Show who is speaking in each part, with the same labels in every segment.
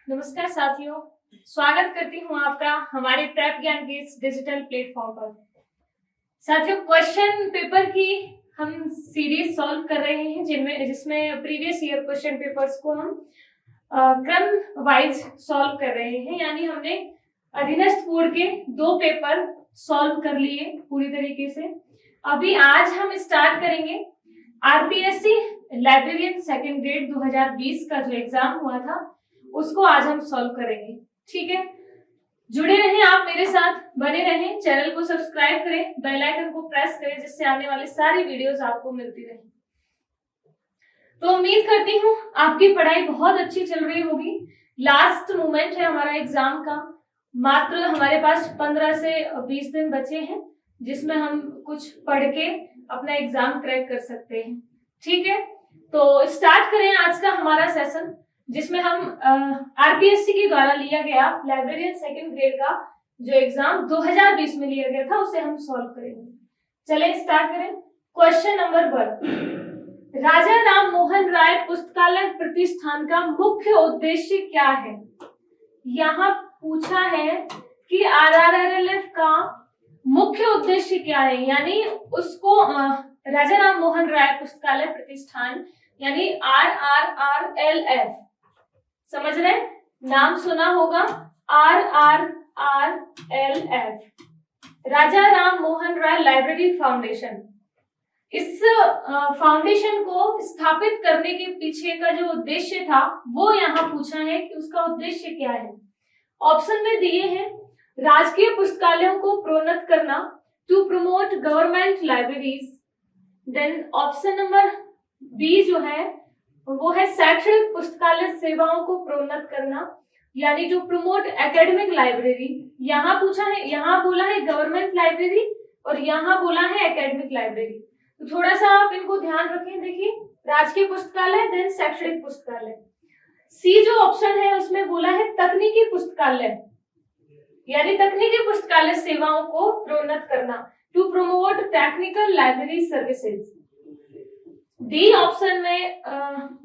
Speaker 1: नमस्कार साथियों, स्वागत करती हूँ आपका हमारे प्रेप ज्ञान के इस डिजिटल प्लेटफॉर्म पर। साथियों, क्वेश्चन पेपर की हम सीरीज सॉल्व कर रहे हैं जिसमें प्रीवियस ईयर क्वेश्चन पेपर्स को हम क्रम वाइज सॉल्व कर रहे हैं। यानी हमने अधीनस्थ बोर्ड के 2 पेपर सॉल्व कर लिए पूरी तरीके से। अभी आज हम स्टार्ट करेंगे आरपीएससी लाइब्रेरियन सेकेंड ग्रेड 2020 का जो एग्जाम हुआ था उसको आज हम सॉल्व करेंगे। ठीक है, जुड़े रहें, आप मेरे साथ बने रहें, चैनल को सब्सक्राइब करें, बेल आइकन को प्रेस करें जिससे आने वाली सारी वीडियोस आपको मिलती रहें। तो उम्मीद करती हूँ आपकी पढ़ाई बहुत अच्छी चल रही होगी। लास्ट मोमेंट है हमारा एग्जाम का, मात्र हमारे पास 15 से 20 दिन बचे हैं जिसमें हम कुछ पढ़ के अपना एग्जाम क्रैक कर सकते हैं। ठीक है, तो स्टार्ट करें आज का हमारा सेशन जिसमें हम आरपीएससी के द्वारा लिया गया लाइब्रेरियन सेकंड ग्रेड का जो एग्जाम 2020 में लिया गया था उसे हम सॉल्व करेंगे। चलें स्टार्ट करें। क्वेश्चन नंबर 1, राजा राम मोहन राय पुस्तकालय प्रतिष्ठान का मुख्य उद्देश्य क्या है? यहाँ पूछा है कि आरआरएलएफ का मुख्य उद्देश्य क्या है, यानी उसको राजा राम मोहन राय पुस्तकालय प्रतिष्ठान यानी आरआरआरएलएफ, समझ रहे, नाम सुना होगा, आरआरआरएलएफ, राजा राम मोहन राय लाइब्रेरी फाउंडेशन। इस फाउंडेशन को स्थापित करने के पीछे का जो उद्देश्य था वो यहाँ पूछा है कि उसका उद्देश्य क्या है। ऑप्शन में दिए हैं राजकीय पुस्तकालयों को प्रोन्नत करना, to promote government libraries. Then option number B जो है वो है शैक्षणिक पुस्तकालय सेवाओं को प्रोन्नत करना, यानी टू प्रमोट एकेडमिक लाइब्रेरी। यहाँ पूछा है, यहाँ बोला है गवर्नमेंट लाइब्रेरी और यहाँ बोला है एकेडमिक लाइब्रेरी। तो थोड़ा सा आप इनको ध्यान रखें। देखिए, राजकीय पुस्तकालय देन शैक्षणिक पुस्तकालय। सी जो ऑप्शन है उसमें बोला है तकनीकी पुस्तकालय, यानी तकनीकी पुस्तकालय सेवाओं को प्रोन्नत करना, to promote technical library services. D option में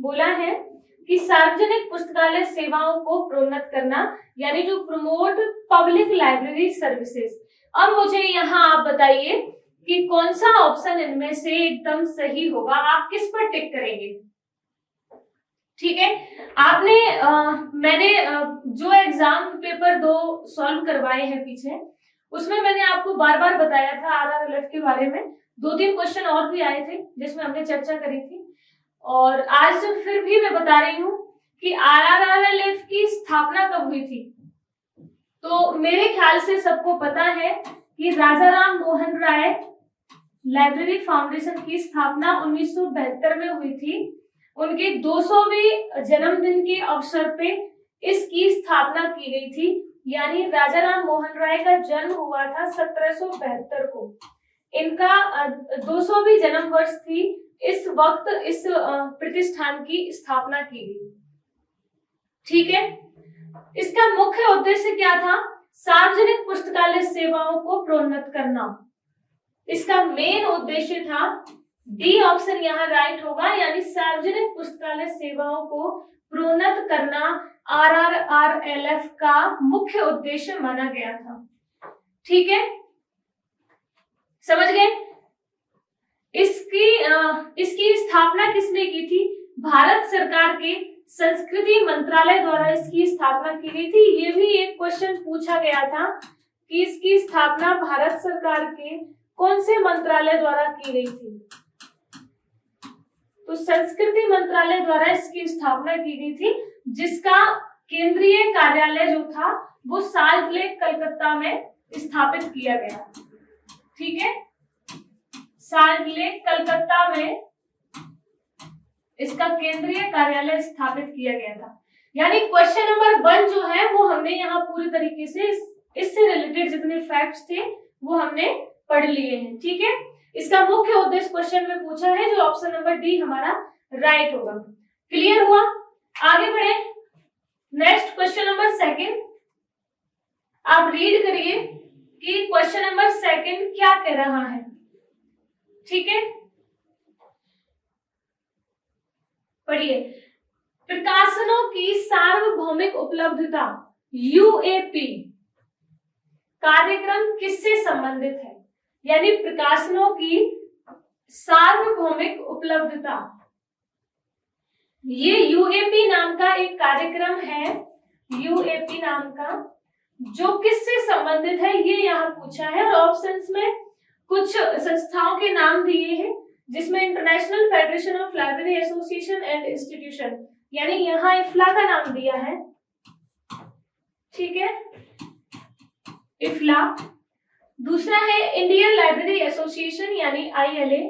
Speaker 1: बोला है कि सार्वजनिक पुस्तकालय सेवाओं को प्रोन्नत करना, यानी to promote public library services. अब मुझे यहाँ आप बताइए कि कौन सा ऑप्शन इनमें से एकदम सही होगा, आप किस पर टिक करेंगे? ठीक है, आपने मैंने जो एग्जाम पेपर 2 सॉल्व करवाए हैं पीछे, उसमें मैंने आपको बार बार बताया था आरआरएलएफ के बारे में। 2-3 क्वेश्चन और भी आए थे जिसमें हमने चर्चा करी थी, और आज फिर भी मैं बता रही हूँ कि आरआरएलएफ की स्थापना कब हुई थी। तो मेरे ख्याल से सबको पता है कि राजा राम मोहन राय लाइब्रेरी फाउंडेशन की स्थापना 1972 में हुई थी। उनके 200वें जन्मदिन के अवसर पे इसकी स्थापना की गई थी, यानी राजा राम मोहन राय का जन्म हुआ था 1772 को। इनका 200वीं जन्म वर्ष थी इस वक्त इस प्रतिष्ठान की स्थापना की गई। ठीक है, इसका मुख्य उद्देश्य क्या था? सार्वजनिक पुस्तकालय सेवाओं को प्रोन्नत करना, इसका मेन उद्देश्य था। डी ऑप्शन यहाँ राइट होगा, यानी सार्वजनिक पुस्तकालय सेवाओं को प्रोन्नत करना आरआरआरएलएफ का मुख्य उद्देश्य माना गया था। ठीक है, समझ गए? इसकी स्थापना किसने की थी? भारत सरकार के संस्कृति मंत्रालय द्वारा इसकी स्थापना की गई थी। ये भी एक क्वेश्चन पूछा गया था कि इसकी स्थापना भारत सरकार के कौन से मंत्रालय द्वारा की गई थी? तो संस्कृति मंत्रालय द्वारा इसकी स्थापना की गई थी, जिसका केंद्रीय कार्यालय जो था वो साल्ट लेक कलकत्ता में स्थापित किया गया। ठीक है, साल्ट लेक कलकत्ता में इसका केंद्रीय कार्यालय स्थापित किया गया था। यानी क्वेश्चन नंबर 1 जो है वो हमने यहाँ पूरी तरीके से इससे रिलेटेड जितने फैक्ट्स थे वो हमने पढ़ लिए हैं। ठीक है, इसका मुख्य उद्देश्य क्वेश्चन में पूछा है, जो ऑप्शन नंबर डी हमारा राइट होगा। क्लियर हुआ? आगे बढ़े। नेक्स्ट क्वेश्चन नंबर 2, आप रीड करिए कि क्वेश्चन नंबर 2 क्या कह रहा है। ठीक है, पढ़िए। प्रकाशनों की सार्वभौमिक उपलब्धता यूएपी कार्यक्रम किससे संबंधित है? यानी प्रकाशनों की सार्वभौमिक उपलब्धता, ये यूएपी नाम का एक कार्यक्रम है, यूएपी नाम का, जो किससे संबंधित है ये यहाँ पूछा है। और ऑप्शंस में कुछ संस्थाओं के नाम दिए हैं, जिसमें international federation of library association and institution, यानी यहाँ इफ्ला का नाम दिया है, ठीक है, इफ्ला। दूसरा है इंडियन लाइब्रेरी एसोसिएशन यानी आईएलए,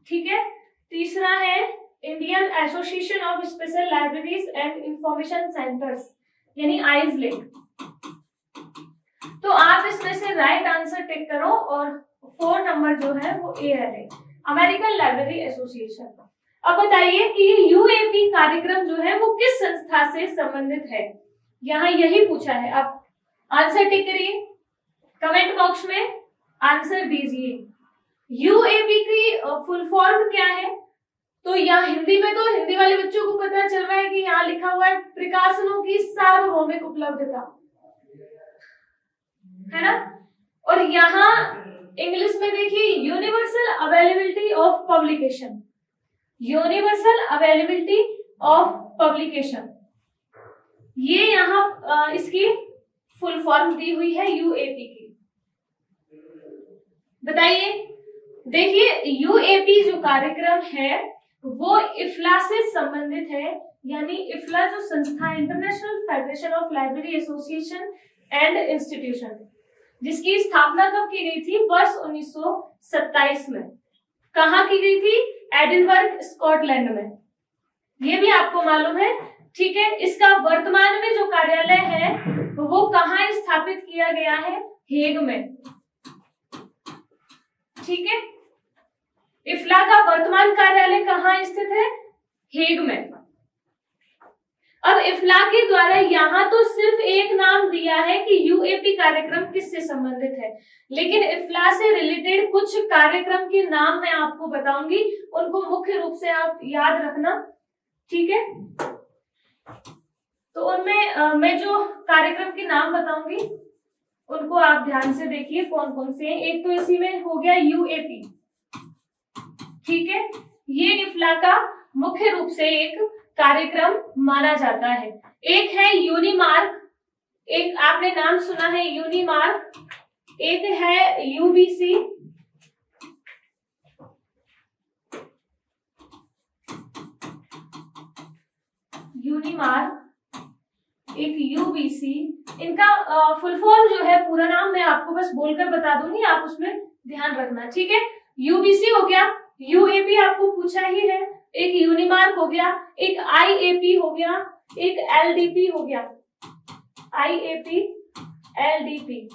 Speaker 1: ठीक है। तीसरा है Indian association of special libraries and information centres यानी आइजले। तो आप इसमें से राइट आंसर टिक करो और 4 नंबर जो है वो ए है, अमेरिकन लाइब्रेरी एसोसिएशन। अब बताइए कि यूएपी कार्यक्रम जो है वो किस संस्था से संबंधित है, यहाँ यही पूछा है। अब आंसर टिक करिए, कमेंट बॉक्स में आंसर दीजिए। यूएपी की फुल फॉर्म क्या है? तो यहाँ हिंदी में, तो हिंदी वाले बच्चों को पता चल रहा है कि यहाँ लिखा हुआ है प्रकाशनों की सार्वभौमिक उपलब्धता, है ना। और यहाँ इंग्लिश में देखिए universal availability of publication, universal availability of publication, ये यहाँ इसकी फुल फॉर्म दी हुई है यूएपी की। बताइए, देखिए यूएपी जो कार्यक्रम है वो इफ्ला से संबंधित है, यानी इफ्ला जो संस्था है, international federation of library association and institution, जिसकी स्थापना कब की गई थी? वर्ष 1927 में। कहाँ की गई थी? एडिनबर्ग, स्कॉटलैंड में। ये भी आपको मालूम है, ठीक है। इसका वर्तमान में जो कार्यालय है वो कहाँ स्थापित किया गया है? हेग में, ठीक है। इफ्ला का वर्तमान कार्यालय कहाँ स्थित है? हेग में। अब इफ्ला के द्वारा यहाँ तो सिर्फ एक नाम दिया है कि यूएपी कार्यक्रम किससे संबंधित है, लेकिन इफ्ला से रिलेटेड कुछ कार्यक्रम के नाम मैं आपको बताऊंगी, उनको मुख्य रूप से आप याद रखना, ठीक है। तो उनमें मैं जो कार्यक्रम के नाम बताऊंगी उनको आप ध्यान से देखिए कौन कौन से हैं। एक तो इसी में हो गया यूएपी, ठीक है, ये इफ्ला का मुख्य रूप से एक कार्यक्रम माना जाता है। एक है यूनिमार्क, एक आपने नाम सुना है यूनिमार्क, एक है यूबीसी, यूनिमार्क, एक यूबीसी। इनका फुल फॉर्म जो है, पूरा नाम मैं आपको बस बोलकर बता दूंगी, आप उसमें ध्यान रखना, ठीक है। यूबीसी हो गया, यूएपी आपको पूछा ही है, एक यूनिमार्क हो गया, एक आईएपी हो गया, एक एलडीपी हो गया, आईएपी, एलडीपी,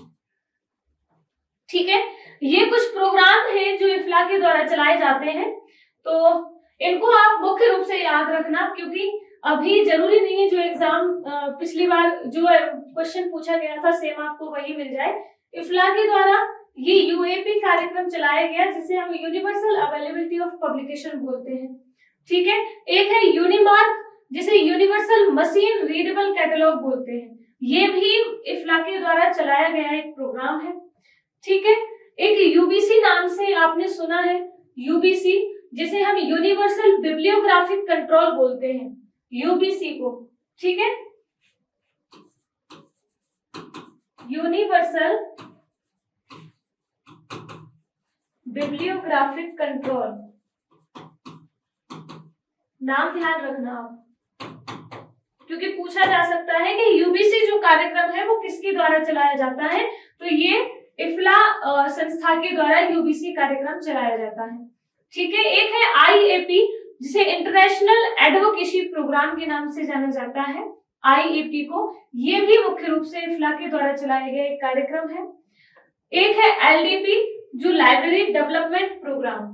Speaker 1: ठीक है। ये कुछ प्रोग्राम हैं जो इफ्ला के द्वारा चलाए जाते हैं, तो इनको आप मुख्य रूप से याद रखना, क्योंकि अभी जरूरी नहीं है जो एग्जाम पिछली बार जो क्वेश्चन पूछा गया था सेम आपको वही मिल जाए। इफ्ला के द्वारा ये यूएपी कार्यक्रम चलाया गया, जिसे हम यूनिवर्सल अवेलेबिलिटी ऑफ पब्लिकेशन बोलते हैं, ठीक है। एक है यूनिमार्क, जिसे यूनिवर्सल मशीन रीडेबल कैटलॉग बोलते हैं, ये भी इफ्ला के द्वारा चलाया गया एक प्रोग्राम है, ठीक है। एक यूबीसी नाम से आपने सुना है, यूबीसी, जिसे हम यूनिवर्सल बिब्लियोग्राफिक कंट्रोल बोलते हैं, यूबीसी को, ठीक है, यूनिवर्सल बिब्लियोग्राफिक कंट्रोल, नाम ध्यान रखना आप, क्योंकि पूछा जा सकता है कि यूबीसी जो कार्यक्रम है वो किसके द्वारा चलाया जाता है, तो ये इफ्ला संस्था के द्वारा यूबीसी कार्यक्रम चलाया जाता है, ठीक है। एक है आईएपी, जिसे इंटरनेशनल एडवोकेसी प्रोग्राम के नाम से जाना जाता है, आईएपी को, ये भी मुख्य रूप से इफ्ला के द्वारा चलाया गया एक कार्यक्रम है। एक है एलडीपी, जो लाइब्रेरी डेवलपमेंट प्रोग्राम,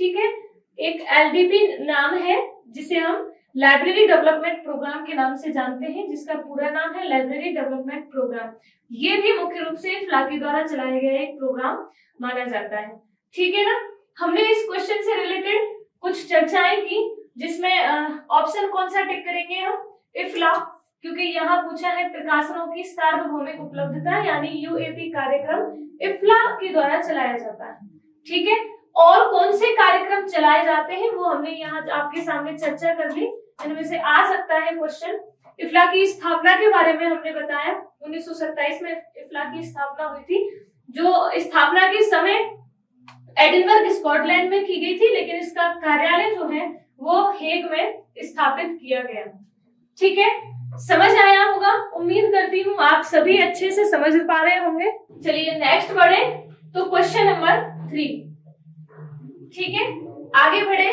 Speaker 1: ठीक है, एक एलडीपी नाम है जिसे हम लाइब्रेरी डेवलपमेंट प्रोग्राम के नाम से जानते हैं, जिसका पूरा नाम है लाइब्रेरी डेवलपमेंट प्रोग्राम। ये भी मुख्य रूप से इफ्ला के द्वारा चलाया गया एक प्रोग्राम माना जाता है, ठीक है ना। हमने इस क्वेश्चन से रिलेटेड कुछ चर्चाएं की जिसमें ऑप्शन कौन सा टिक करेंगे हम, इफ्ला, क्योंकि यहाँ पूछा है प्रकाशनों की सार्वभौमिक उपलब्धता, यानी यूएपी कार्यक्रम इफ्ला के द्वारा चलाया जाता है। ठीक है, और कौन से कार्यक्रम चलाए जाते हैं वो हमने यहाँ आपके सामने चर्चा कर ली। इनमें से आ सकता है क्वेश्चन। इफ्ला की स्थापना के बारे में हमने बताया, 1927 में इफ्ला की स्थापना हुई थी, जो स्थापना के समय एडिनबर्ग स्कॉटलैंड में की गई थी, लेकिन इसका कार्यालय जो है वो हेग में स्थापित किया गया। ठीक है, समझ आया होगा, उम्मीद करती हूँ आप सभी अच्छे से समझ पा रहे होंगे। चलिए नेक्स्ट बढ़े, तो क्वेश्चन नंबर 3। ठीक है, आगे बढ़े,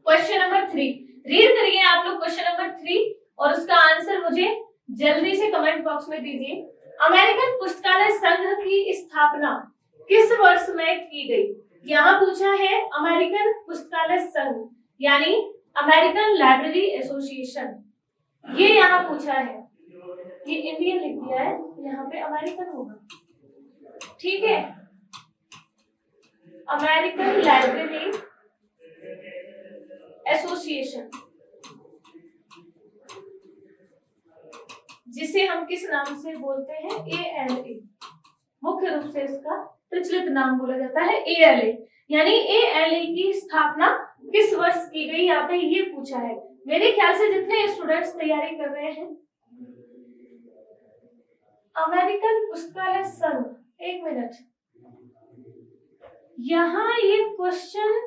Speaker 1: क्वेश्चन नंबर 3 रीड करिए आप लोग, क्वेश्चन नंबर 3, और उसका आंसर मुझे जल्दी से कमेंट बॉक्स में दीजिए। अमेरिकन पुस्तकालय संघ की स्थापना किस वर्ष में की गई? यहाँ पूछा है अमेरिकन पुस्तकालय संघ, यानी अमेरिकन लाइब्रेरी एसोसिएशन, ये यहाँ पूछा है। ये इंडियन लिख दिया है, यहाँ पे अमेरिकन होगा। ठीक है, अमेरिकन लाइब्रेरी एसोसिएशन, जिसे हम किस नाम से बोलते हैं, ALA, मुख्य रूप से इसका प्रचलित नाम बोला जाता है ALA, यानी ALA की स्थापना किस वर्ष की गई, यहाँ पे ये पूछा है। मेरे ख्याल से जितने स्टूडेंट्स तैयारी कर रहे हैं, अमेरिकन पुस्तकालय संघ, एक मिनट, यहाँ ये क्वेश्चन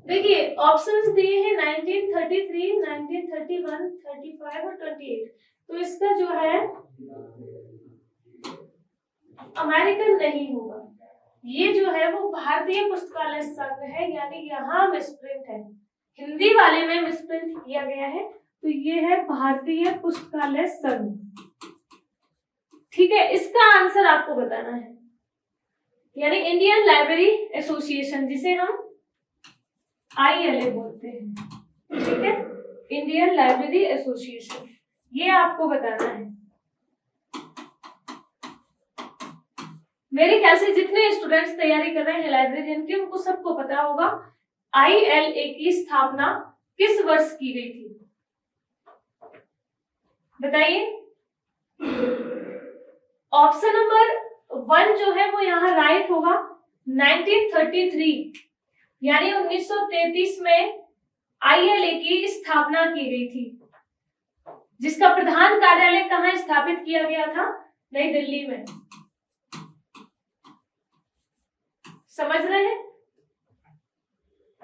Speaker 1: देखिए, ऑप्शंस दिए हैं 1933, 1931, 35 और 28, तो इसका जो है अमेरिकन नहीं होगा, ये जो है वो भारतीय पुस्तकालय संघ है, यानी यहाँ मिसप्रिंट है, हिंदी वाले में मिसप्रिंट किया गया है, तो ये है भारतीय पुस्तकालय संघ। ठीक है, इसका आंसर आपको बताना है, यानी इंडियन लाइब्रेरी एसोसिएशन, जिसे हम ILA बोलते हैं। ठीक है, इंडियन लाइब्रेरी एसोसिएशन, ये आपको बताना है। मेरे ख्याल से जितने स्टूडेंट्स तैयारी कर रहे हैं लाइब्रेरियन की, उनको सबको पता होगा ILA की स्थापना किस वर्ष की गई थी, बताइए। ऑप्शन नंबर 1 जो है वो यहाँ राइट होगा, 1933, यानी 1933 में ILA की स्थापना की गई थी, जिसका प्रधान कार्यालय कहाँ स्थापित किया गया था, नई दिल्ली में। समझ रहे हैं?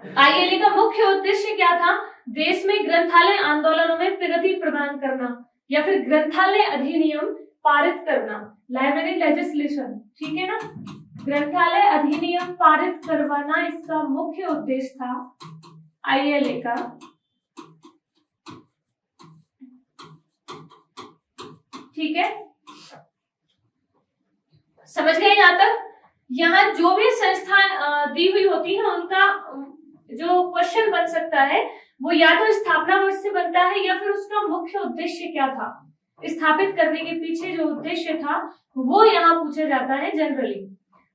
Speaker 1: ILA का मुख्य उद्देश्य क्या था? देश में ग्रंथालय आंदोलनों में प्रगति प्रदान करना, या फिर ग्रंथालय अधिनियम पारित करना, लाइब्रेरी लेजिस्लेशन। ठीक है ना, ग्रंथालय अधिनियम पारित करवाना इसका मुख्य उद्देश्य था ILA का। ठीक है, समझ गए यहाँ तक? यहाँ जो भी संस्था दी हुई होती है, उनका जो क्वेश्चन बन सकता है वो या तो स्थापना वर्ष से बनता है, या फिर उसका मुख्य उद्देश्य क्या था, स्थापित करने के पीछे जो उद्देश्य था वो यहाँ पूछा जाता है जनरली।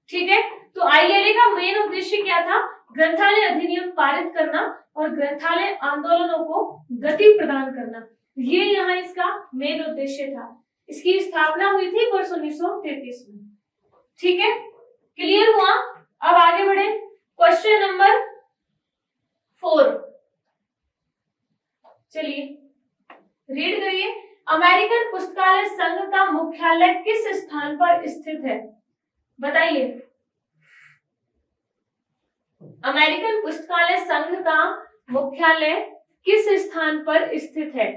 Speaker 1: ठीक है, तो ILA का मेन उद्देश्य क्या था? ग्रंथालय अधिनियम पारित करना और ग्रंथालय आंदोलनों को गति प्रदान करना, ये यहाँ इसका मेन उद्देश्य था। इसकी स्थापना हुई थी वर्ष 1933 में। ठीक है, क्लियर हुआ? अब आगे बढ़े, क्वेश्चन नंबर 4, चलिए रीड करिए। अमेरिकन पुस्तकालय संघ का मुख्यालय किस स्थान पर स्थित है, बताइए। अमेरिकन पुस्तकालय संघ का मुख्यालय किस स्थान पर स्थित है?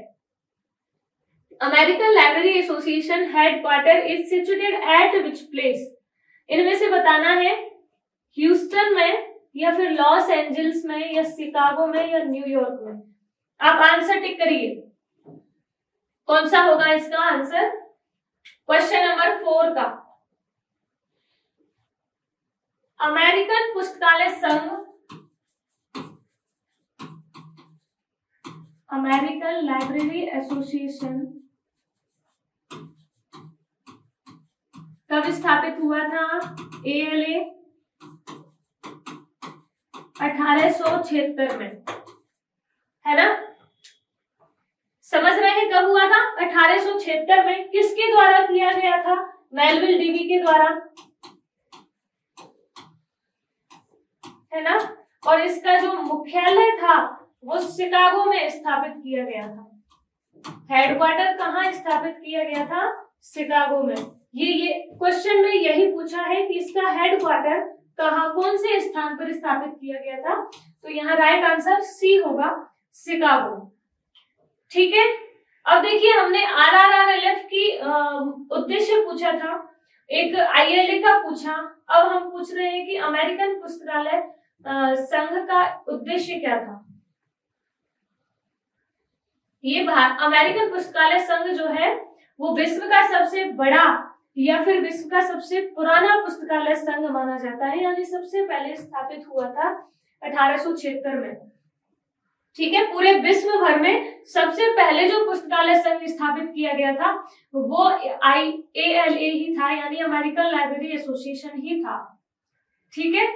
Speaker 1: American library association headquarter is situated at which place? इनमें से बताना है, ह्यूस्टन में, या फिर लॉस एंजल्स में, या शिकागो में, या न्यूयॉर्क में। आप आंसर टिक करिए, कौन सा होगा इसका आंसर क्वेश्चन नंबर 4 का। अमेरिकन पुस्तकालय संघ, अमेरिकन लाइब्रेरी एसोसिएशन कब स्थापित हुआ था? ALA 1876 में, है ना? समझ रहे हैं कब हुआ था? 1876 में। किसके द्वारा किया गया था? मेलविल डीवी के द्वारा, है ना। और इसका जो मुख्यालय था वो शिकागो में स्थापित किया गया था। हेडक्वार्टर कहाँ स्थापित किया गया था? शिकागो में। ये क्वेश्चन में यही पूछा है कि इसका हेडक्वार्टर कहाँ, कौन से स्थान पर स्थापित किया गया था। तो यहाँ राइट आंसर सी होगा, शिकागो। ठीक है। अब देखिए, हमने RRRLF की उद्देश्य पूछा था, एक ILA का पूछा। अब हम पूछ रहे हैं कि अमेरिकन पुस्तकालय संघ का उद्देश्य क्या था। ये अमेरिकन पुस्तकालय संघ जो है वो विश्व का सबसे बड़ा या फिर विश्व का सबसे पुराना पुस्तकालय संघ माना जाता है, यानी सबसे पहले स्थापित हुआ था 1876 में। ठीक है। पूरे विश्व भर में सबसे पहले जो पुस्तकालय संघ स्थापित किया गया था वो ALA ही था, यानी अमेरिकन लाइब्रेरी एसोसिएशन ही था। ठीक है,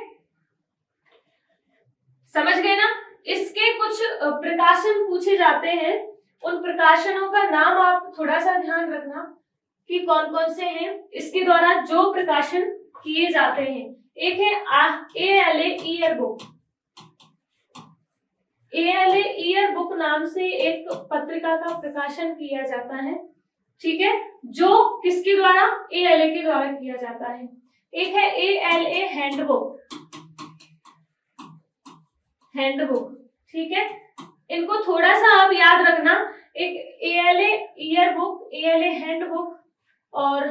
Speaker 1: समझ गए ना। इसके कुछ प्रकाशन पूछे जाते हैं, उन प्रकाशनों का नाम आप थोड़ा सा ध्यान रखना कि कौन कौन से हैं, इसके द्वारा जो प्रकाशन किए जाते हैं। एक है ALA year book. ALA year book नाम से एक पत्रिका का प्रकाशन किया जाता है। ठीक है, जो किसके द्वारा? ALA के द्वारा किया जाता है। एक है ALA हैंडबुक। ठीक है, इनको थोड़ा सा आप याद रखना। एक ALA year book, ALA handbook और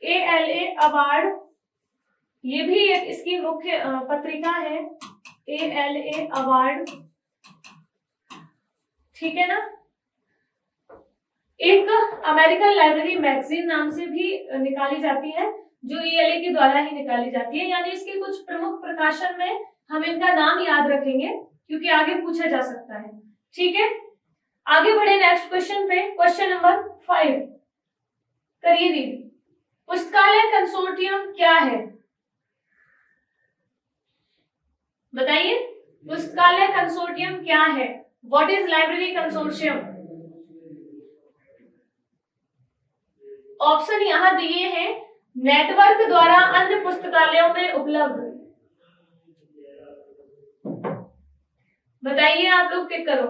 Speaker 1: ALA अवार्ड, ये भी एक इसकी मुख्य पत्रिका है, ALA अवार्ड। ठीक है ना। एक अमेरिकन लाइब्रेरी मैगजीन नाम से भी निकाली जाती है, जो ALA के द्वारा ही निकाली जाती है। यानी इसके कुछ प्रमुख प्रकाशन में हम इनका नाम याद रखेंगे क्योंकि आगे पूछा जा सकता है। ठीक है, आगे बढ़े नेक्स्ट क्वेश्चन पे। क्वेश्चन नंबर 5 करिए रीड। पुस्तकालय कंसोर्टियम क्या है? बताइए, पुस्तकालय कंसोर्टियम क्या है? What is library consortium? Option यहां दिए हैं, नेटवर्क द्वारा अन्य पुस्तकालयों में उपलब्ध। बताइए आप लोग, टिक करो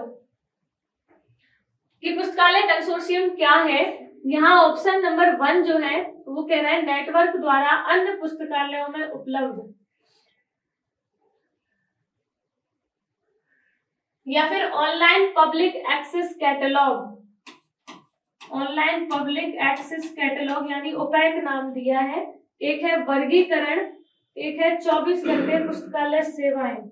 Speaker 1: कि पुस्तकालय कंसोर्शियम क्या है। यहाँ ऑप्शन नंबर 1 जो है वो कह रहा है नेटवर्क द्वारा अन्य पुस्तकालयों में उपलब्ध, या फिर online public access catalogue. Online public access catalogue यानी ओपैक नाम दिया है। एक है वर्गीकरण, एक है 24 घंटे पुस्तकालय सेवाएं।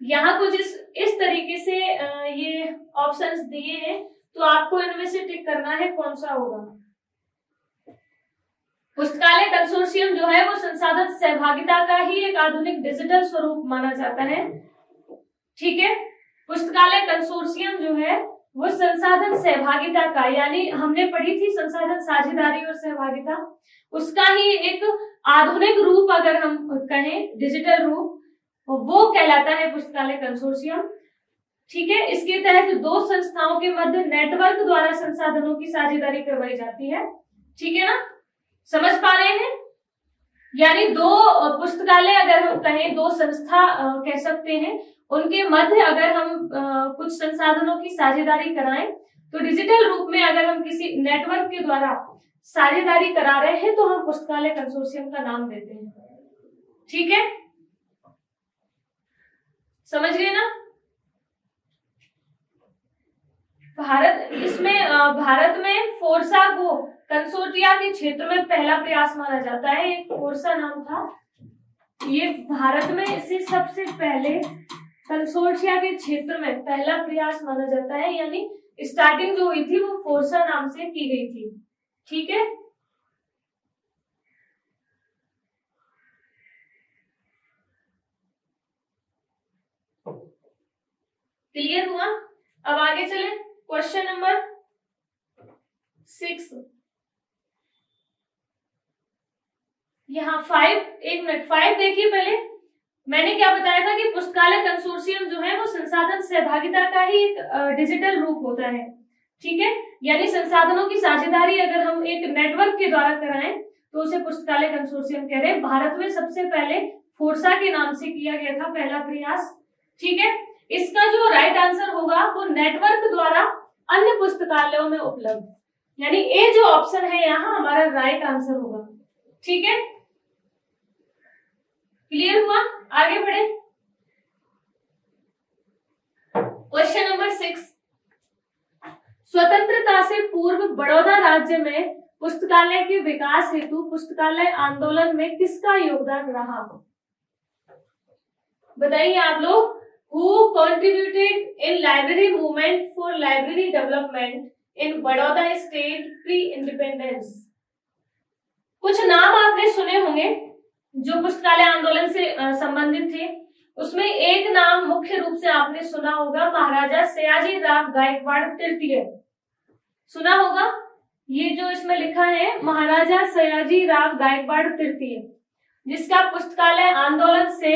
Speaker 1: यहाँ कुछ इस तरीके से ये ऑप्शंस दिए हैं, तो आपको इनमें से टिक करना है कौन सा होगा। पुस्तकालय कंसोर्शियम जो है वो संसाधन सहभागिता का ही एक आधुनिक डिजिटल स्वरूप माना जाता है। ठीक है, पुस्तकालय कंसोर्शियम जो है वो संसाधन सहभागिता का, यानी हमने पढ़ी थी संसाधन साझेदारी और सहभागिता, उसका ही एक आधुनिक रूप अगर हम कहें, डिजिटल रूप, वो कहलाता है पुस्तकालय कंसोर्शियम। ठीक है, इसके तहत दो संस्थाओं के मध्य नेटवर्क द्वारा संसाधनों की साझेदारी करवाई जाती है। ठीक है ना, समझ पा रहे हैं? यानी दो पुस्तकालय अगर हम कहें, दो संस्था कह सकते हैं, उनके मध्य अगर हम कुछ संसाधनों की साझेदारी कराएं, तो डिजिटल रूप में अगर हम किसी नेटवर्क के द्वारा साझेदारी करा रहे हैं तो हम पुस्तकालय कंसोर्शियम का नाम देते हैं। ठीक है, समझ गए ना। भारत में फोर्सा को कंसोर्टिया के क्षेत्र में पहला प्रयास माना जाता है। एक फोर्सा नाम था, ये भारत में इसे सबसे पहले कंसोर्टिया के क्षेत्र में पहला प्रयास माना जाता है, यानी स्टार्टिंग जो हुई थी वो फोर्सा नाम से की गई थी। ठीक है, क्लियर हुआ? अब आगे चले क्वेश्चन नंबर 6। यहाँ 5, एक मिनट, 5 देखिए। पहले मैंने क्या बताया था कि पुस्तकालय कंसोर्शियम जो है वो संसाधन सहभागिता का ही एक डिजिटल रूप होता है। ठीक है, यानी संसाधनों की साझेदारी अगर हम एक नेटवर्क के द्वारा कराएं तो उसे पुस्तकालय कंसोर्शियम कह रहे हैं। भारत में सबसे पहले फोर्सा के नाम से किया गया था पहला प्रयास। ठीक है, इसका जो राइट आंसर होगा वो नेटवर्क द्वारा अन्य पुस्तकालयों में उपलब्ध, यानी ए जो ऑप्शन है यहाँ हमारा राइट आंसर होगा। ठीक है, क्लियर हुआ? आगे बढ़े। क्वेश्चन नंबर 6, स्वतंत्रता से पूर्व बड़ौदा राज्य में पुस्तकालय के विकास हेतु पुस्तकालय आंदोलन में किसका योगदान रहा? बताइए आप लोग। Who contributed in library movement for library development in Baroda state pre-independence? कुछ नाम आपने सुने होंगे जो पुस्तकालय आंदोलन से संबंधित थे। उसमें एक नाम मुख्य रूप से आपने सुना होगा, महाराजा सयाजी राव गायकवाड़ तृतीय। सुना होगा, ये जो इसमें लिखा है महाराजा सयाजी राव गायकवाड़ तृतीय, जिसका पुस्तकालय आंदोलन से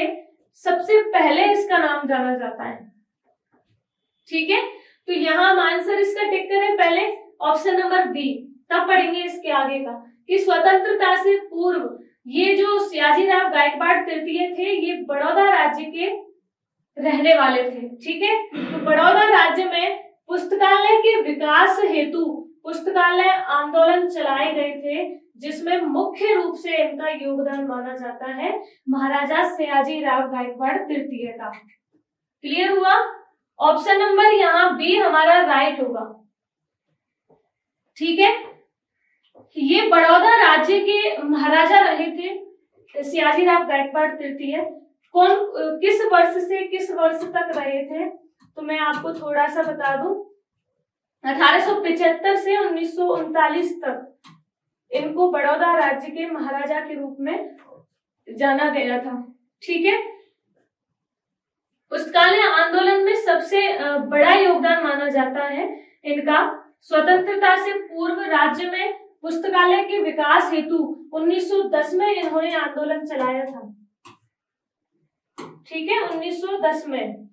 Speaker 1: सबसे पहले इसका नाम जाना जाता है। ठीक है, तो यहां हम आंसर इसका टिक करें पहले ऑप्शन नंबर बी, तब पढ़ेंगे इसके आगे का कि स्वतंत्रता से पूर्व ये जो सयाजीराव गायकवाड़ तृतीय थे ये बड़ौदा राज्य के रहने वाले थे। ठीक है, तो बड़ौदा राज्य में पुस्तकालय के विकास हेतु पुस्तकालय आंदोलन चलाए गए थे, जिसमें मुख्य रूप से इनका योगदान माना जाता है महाराजा सयाजीराव गायकवाड़ तृतीय का। क्लियर हुआ? ऑप्शन नंबर यहाँ बी हमारा राइट होगा। ठीक है, ये बड़ौदा राज्य के महाराजा रहे थे सयाजीराव गायकवाड़ तृतीय। कौन किस वर्ष से किस वर्ष तक रहे थे, तो मैं आपको थोड़ा सा बता दूं। 1875 से 1939 तक इनको बड़ौदा राज्य के महाराजा के रूप में जाना गया था। ठीक है, पुस्तकालय आंदोलन में सबसे बड़ा योगदान माना जाता है इनका। स्वतंत्रता से पूर्व राज्य में पुस्तकालय के विकास हेतु 1910 में इन्होंने आंदोलन चलाया था। ठीक है, 1910 में।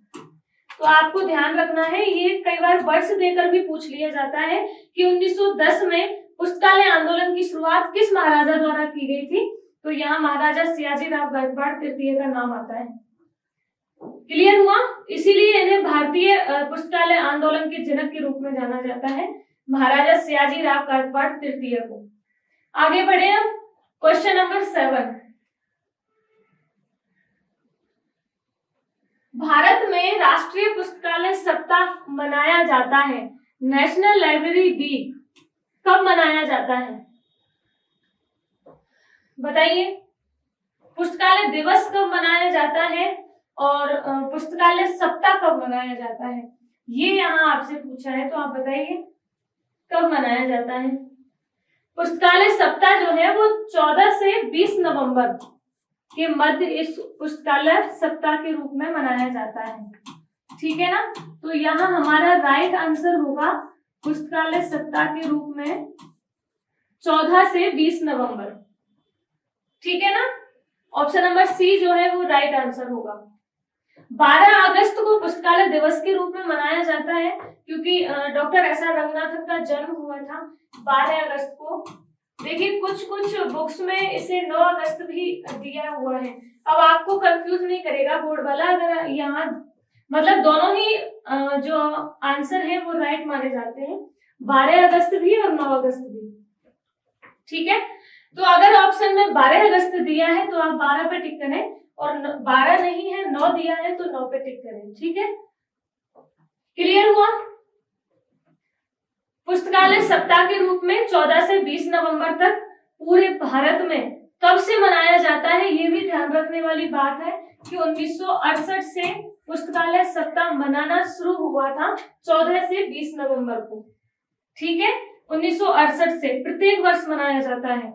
Speaker 1: तो आपको ध्यान रखना है, ये कई बार वर्ष देकर भी पूछ लिया जाता है कि 1910 में पुस्तकालय आंदोलन की शुरुआत किस महाराजा द्वारा की गई थी, तो यहाँ महाराजा सयाजीराव गायकवाड़ तृतीय का नाम आता है। क्लियर हुआ? इसीलिए इन्हें भारतीय पुस्तकालय आंदोलन के जनक के रूप में जाना जाता है, महाराजा सयाजीराव गायकवाड़ तृतीय को। आगे बढ़े हम। क्वेश्चन नंबर 7, भारत में राष्ट्रीय पुस्तकालय सप्ताह मनाया जाता है, नेशनल लाइब्रेरी डे कब मनाया जाता है? बताइए। पुस्तकालय दिवस कब मनाया जाता है और पुस्तकालय सप्ताह कब मनाया जाता है, ये यहाँ आपसे पूछा है, तो आप बताइए कब मनाया जाता है। पुस्तकालय सप्ताह जो है वो 14 से 20 नवंबर के मध्य इस पुस्तकालय सप्ताह के रूप में मनाया जाता है। ठीक है ना, तो यहाँ हमारा राइट आंसर होगा पुस्तकालय सप्ताह के रूप में 14 से 20 नवंबर। ठीक है ना, ऑप्शन नंबर सी जो है वो राइट आंसर होगा। 12 अगस्त को पुस्तकालय दिवस के रूप में मनाया जाता है क्योंकि डॉक्टर एस आर रंगनाथन का जन्म हुआ था 12 अगस्त को। देखिए कुछ बुक्स में इसे 9 अगस्त भी दिया हुआ है। अब आपको कंफ्यूज नहीं करेगा बोर्ड वाला, अगर यहाँ मतलब दोनों ही जो आंसर है वो राइट माने जाते हैं, 12 अगस्त भी और 9 अगस्त भी। ठीक है, तो अगर ऑप्शन में 12 अगस्त दिया है तो आप 12 पे टिक करें, और 12 नहीं है 9 दिया है तो 9 पे टिक करें। ठीक है, क्लियर हुआ? पुस्तकालय सप्ताह के रूप में 14 से 20 नवंबर तक पूरे भारत में कब से मनाया जाता है, ये भी ध्यान रखने वाली बात है कि 1968 से पुस्तकालय सप्ताह मनाना शुरू हुआ था 14 से 20 नवंबर को। ठीक है, 1968 से प्रत्येक वर्ष मनाया जाता है।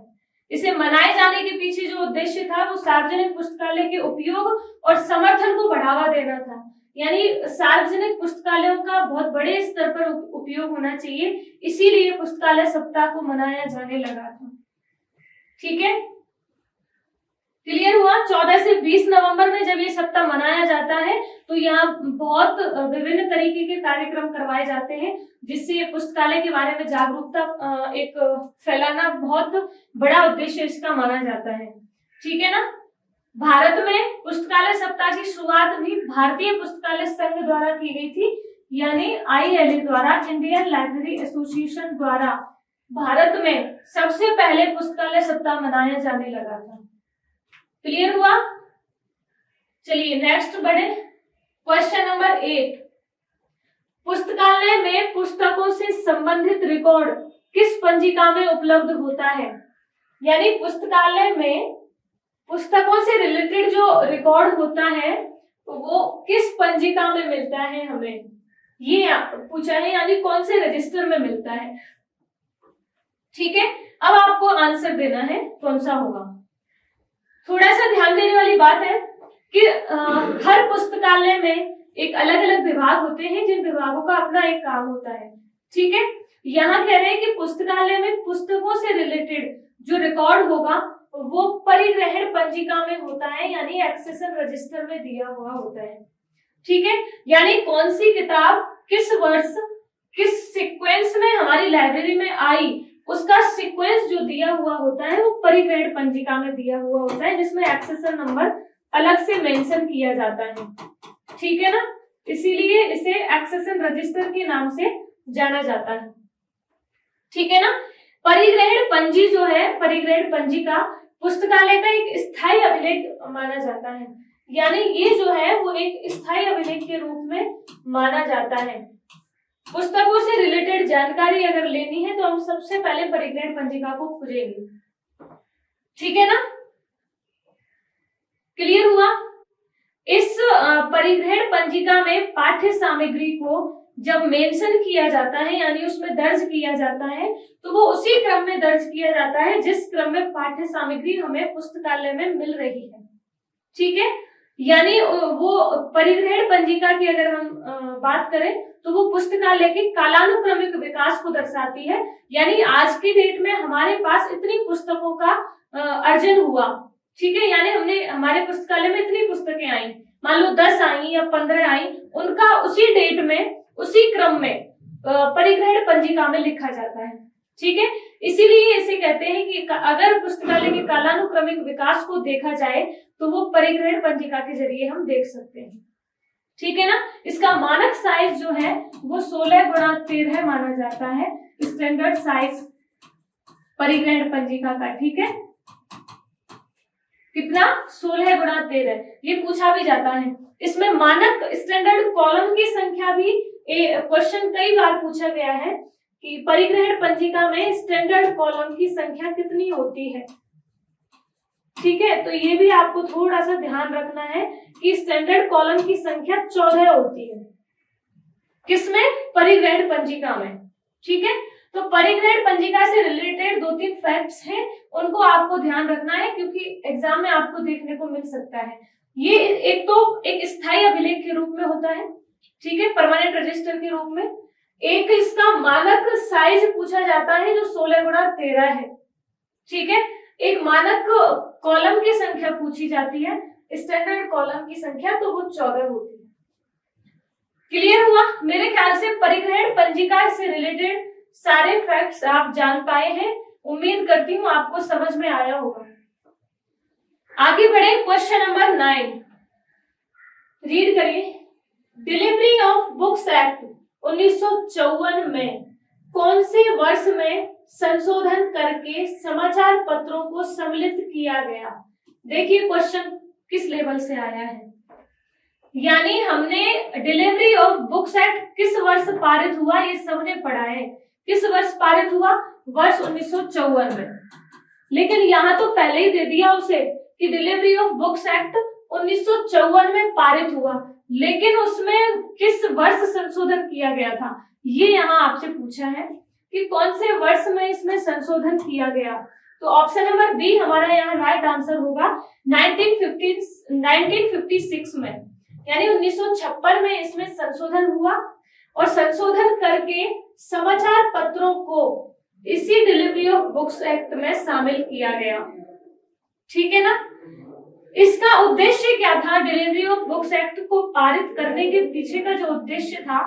Speaker 1: इसे मनाए जाने के पीछे जो उद्देश्य था वो सार्वजनिक पुस्तकालय के उपयोग और समर्थन को बढ़ावा देना था, यानी सार्वजनिक पुस्तकालयों का बहुत बड़े स्तर पर उपयोग होना चाहिए, इसीलिए पुस्तकालय सप्ताह को मनाया जाने लगा था। ठीक है, क्लियर हुआ? 14 से 20 नवंबर में जब ये सप्ताह मनाया जाता है तो यहाँ बहुत विभिन्न तरीके के कार्यक्रम करवाए जाते हैं, जिससे पुस्तकालय के बारे में जागरूकता एक फैलाना बहुत बड़ा उद्देश्य इसका माना जाता है। ठीक है ना? भारत में पुस्तकालय सप्ताह की शुरुआत भी भारतीय पुस्तकालय संघ द्वारा की गई थी, यानी ILA द्वारा, इंडियन लाइब्रेरी एसोसिएशन द्वारा भारत में सबसे पहले पुस्तकालय सप्ताह मनाया जाने लगा था। क्लियर हुआ? चलिए नेक्स्ट बढ़े। क्वेश्चन नंबर 8, पुस्तकालय में पुस्तकों से संबंधित रिकॉर्ड किस पंजिका में उपलब्ध होता है? यानी पुस्तकालय में पुस्तकों से रिलेटेड जो रिकॉर्ड होता है वो किस पंजिका में मिलता है हमें, ये पूछा है, यानी कौन से रजिस्टर में मिलता है। ठीक है, अब आपको आंसर देना है कौन सा होगा। थोड़ा सा ध्यान देने वाली बात है कि हर पुस्तकालय में एक अलग अलग विभाग होते हैं, जिन विभागों का अपना एक काम होता है। ठीक है, यहाँ कह रहे हैं कि पुस्तकालय में पुस्तकों से रिलेटेड जो रिकॉर्ड होगा वो परिग्रहण पंजिका में होता है, यानी एक्सेशन रजिस्टर में दिया हुआ होता है। ठीक है, यानी कौन सी किताब किस वर्ष किस सीक्वेंस में हमारी लाइब्रेरी में आई, उसका सीक्वेंस जो दिया हुआ होता है वो परिग्रहण पंजिका में दिया हुआ होता है, जिसमें एक्सेशन नंबर अलग से मेंशन किया जाता है। ठीक है ना, इसीलिए इसे एक्सेशन रजिस्टर के नाम से जाना जाता है। ठीक है ना, परिग्रहण पंजी जो है, परिग्रहण पंजिका पुस्तकालय का एक स्थायी अभिलेख माना जाता है, यानी ये जो है वो एक स्थायी अभिलेख के रूप में माना जाता है। पुस्तकों से रिलेटेड जानकारी अगर लेनी है तो हम सबसे पहले परिग्रहण पंजिका को खोजेंगे। ठीक है ना, क्लियर हुआ? इस परिग्रहण पंजिका में पाठ्य सामग्री को जब मेंशन किया जाता है, यानी उसमें दर्ज किया जाता है, तो वो उसी क्रम में दर्ज किया जाता है जिस क्रम में पाठ्य सामग्री हमें पुस्तकालय में मिल रही है। ठीक है, यानी वो परिग्रहण पंजिका की अगर हम बात करें तो वो पुस्तकालय के कालानुक्रमिक विकास को दर्शाती है, यानी आज की डेट में हमारे पास इतनी पुस्तकों का अर्जन हुआ। ठीक है, यानी हमारे पुस्तकालय में इतनी पुस्तकें आई, मान लो 10 आई या 15 आई, उनका उसी डेट में उसी क्रम में परिग्रहण पंजिका में लिखा जाता है। ठीक है, इसीलिए इसे कहते हैं कि अगर पुस्तकालय के कालानुक्रमिक विकास को देखा जाए तो वो परिग्रहण पंजिका के जरिए हम देख सकते हैं। ठीक है ना, इसका मानक साइज जो है वो 16x13 माना जाता है, स्टैंडर्ड साइज परिग्रहण पंजिका का। ठीक है, कितना? 16x13। ये पूछा भी जाता है। इसमें मानक स्टैंडर्ड कॉलम की संख्या भी क्वेश्चन कई बार पूछा गया है कि परिग्रहण पंजिका में स्टैंडर्ड कॉलम की संख्या कितनी होती है। ठीक है, तो ये भी आपको थोड़ा सा ध्यान रखना है कि स्टैंडर्ड कॉलम की संख्या 14 होती है। किसमें? परिग्रहण पंजिका में। ठीक है, तो परिग्रहण पंजिका से रिलेटेड 2-3 फैक्ट्स हैं, उनको आपको ध्यान रखना है क्योंकि एग्जाम में आपको देखने को मिल सकता है। ये एक तो एक स्थायी अभिलेख के रूप में होता है, ठीक है, परमानेंट रजिस्टर के रूप में। एक इसका मानक साइज पूछा जाता है जो 16x13 है। ठीक है, एक मानक कॉलम की संख्या पूछी जाती है, स्टैंडर्ड कॉलम की संख्या तो वो 14 होती है। क्लियर हुआ? मेरे ख्याल से परिग्रहण पंजिका से रिलेटेड सारे फैक्ट्स आप जान पाए हैं, उम्मीद करती हूँ आपको समझ में आया होगा। आगे बढ़े, क्वेश्चन नंबर 9 रीड करिए। डिलीवरी ऑफ बुक्स एक्ट 1954 में कौन से वर्ष में संशोधन करके समाचार पत्रों को सम्मिलित किया गया? देखिए क्वेश्चन किस लेवल से आया है, यानी हमने डिलीवरी ऑफ बुक्स एक्ट किस वर्ष पारित हुआ ये सबने पढ़ा है। किस वर्ष पारित हुआ? वर्ष 1954 में। लेकिन यहाँ तो पहले ही दे दिया उसे कि डिलीवरी ऑफ बुक्स एक्ट 1954 में पारित हुआ, लेकिन उसमें किस वर्ष संशोधन किया गया था ये यहाँ आपसे पूछा है कि कौन से वर्ष में इसमें संशोधन किया गया। तो ऑप्शन नंबर बी हमारा यहाँ राइट आंसर होगा 1956 में, यानी 1956 में इसमें संशोधन हुआ और संशोधन करके समाचार पत्रों को इसी डिलीवरी ऑफ बुक्स एक्ट में शामिल किया गया। ठीक है ना, इसका उद्देश्य क्या था? डिलीवरी ऑफ बुक्स एक्ट को पारित करने के पीछे का जो उद्देश्य था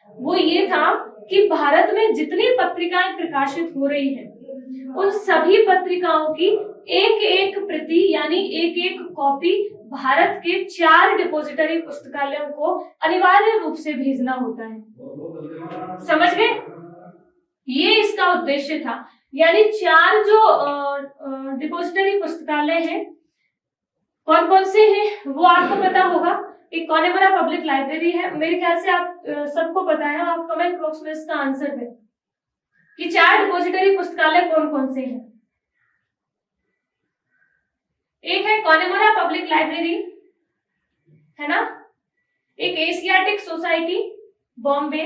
Speaker 1: वो ये था कि भारत में जितनी पत्रिकाएं प्रकाशित हो रही हैं उन सभी पत्रिकाओं की एक एक प्रति यानी एक एक कॉपी भारत के 4 डिपोजिटरी पुस्तकालयों को अनिवार्य रूप से भेजना होता है। समझ गए? ये इसका उद्देश्य था। यानी 4 जो डिपोजिटरी पुस्तकालय हैं कौन कौन से हैं वो आपको पता होगा। एक कॉनेमरा पब्लिक लाइब्रेरी है, मेरे ख्याल से आप सबको पता है, आप कमेंट बॉक्स में इसका आंसर दें कि 4 डिपोजिटरी पुस्तकालय कौन कौन से हैं। एक है कॉनेमरा पब्लिक लाइब्रेरी, है ना, एक एशियाटिक सोसाइटी बॉम्बे,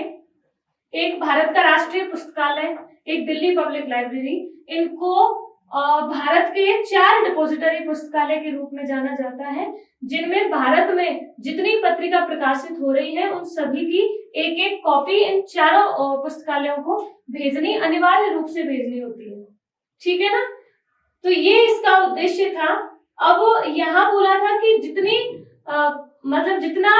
Speaker 1: एक भारत का राष्ट्रीय पुस्तकालय, एक दिल्ली पब्लिक लाइब्रेरी। इनको भारत के 4 डिपोजिटरी पुस्तकालय के रूप में जाना जाता है, जिनमें भारत में जितनी पत्रिका प्रकाशित हो रही है उन सभी की एक एक कॉपी इन 4 पुस्तकालयों को भेजनी अनिवार्य रूप से भेजनी होती है। ठीक है ना? तो ये इसका उद्देश्य था। अब यहाँ बोला था कि जितनी मतलब जितना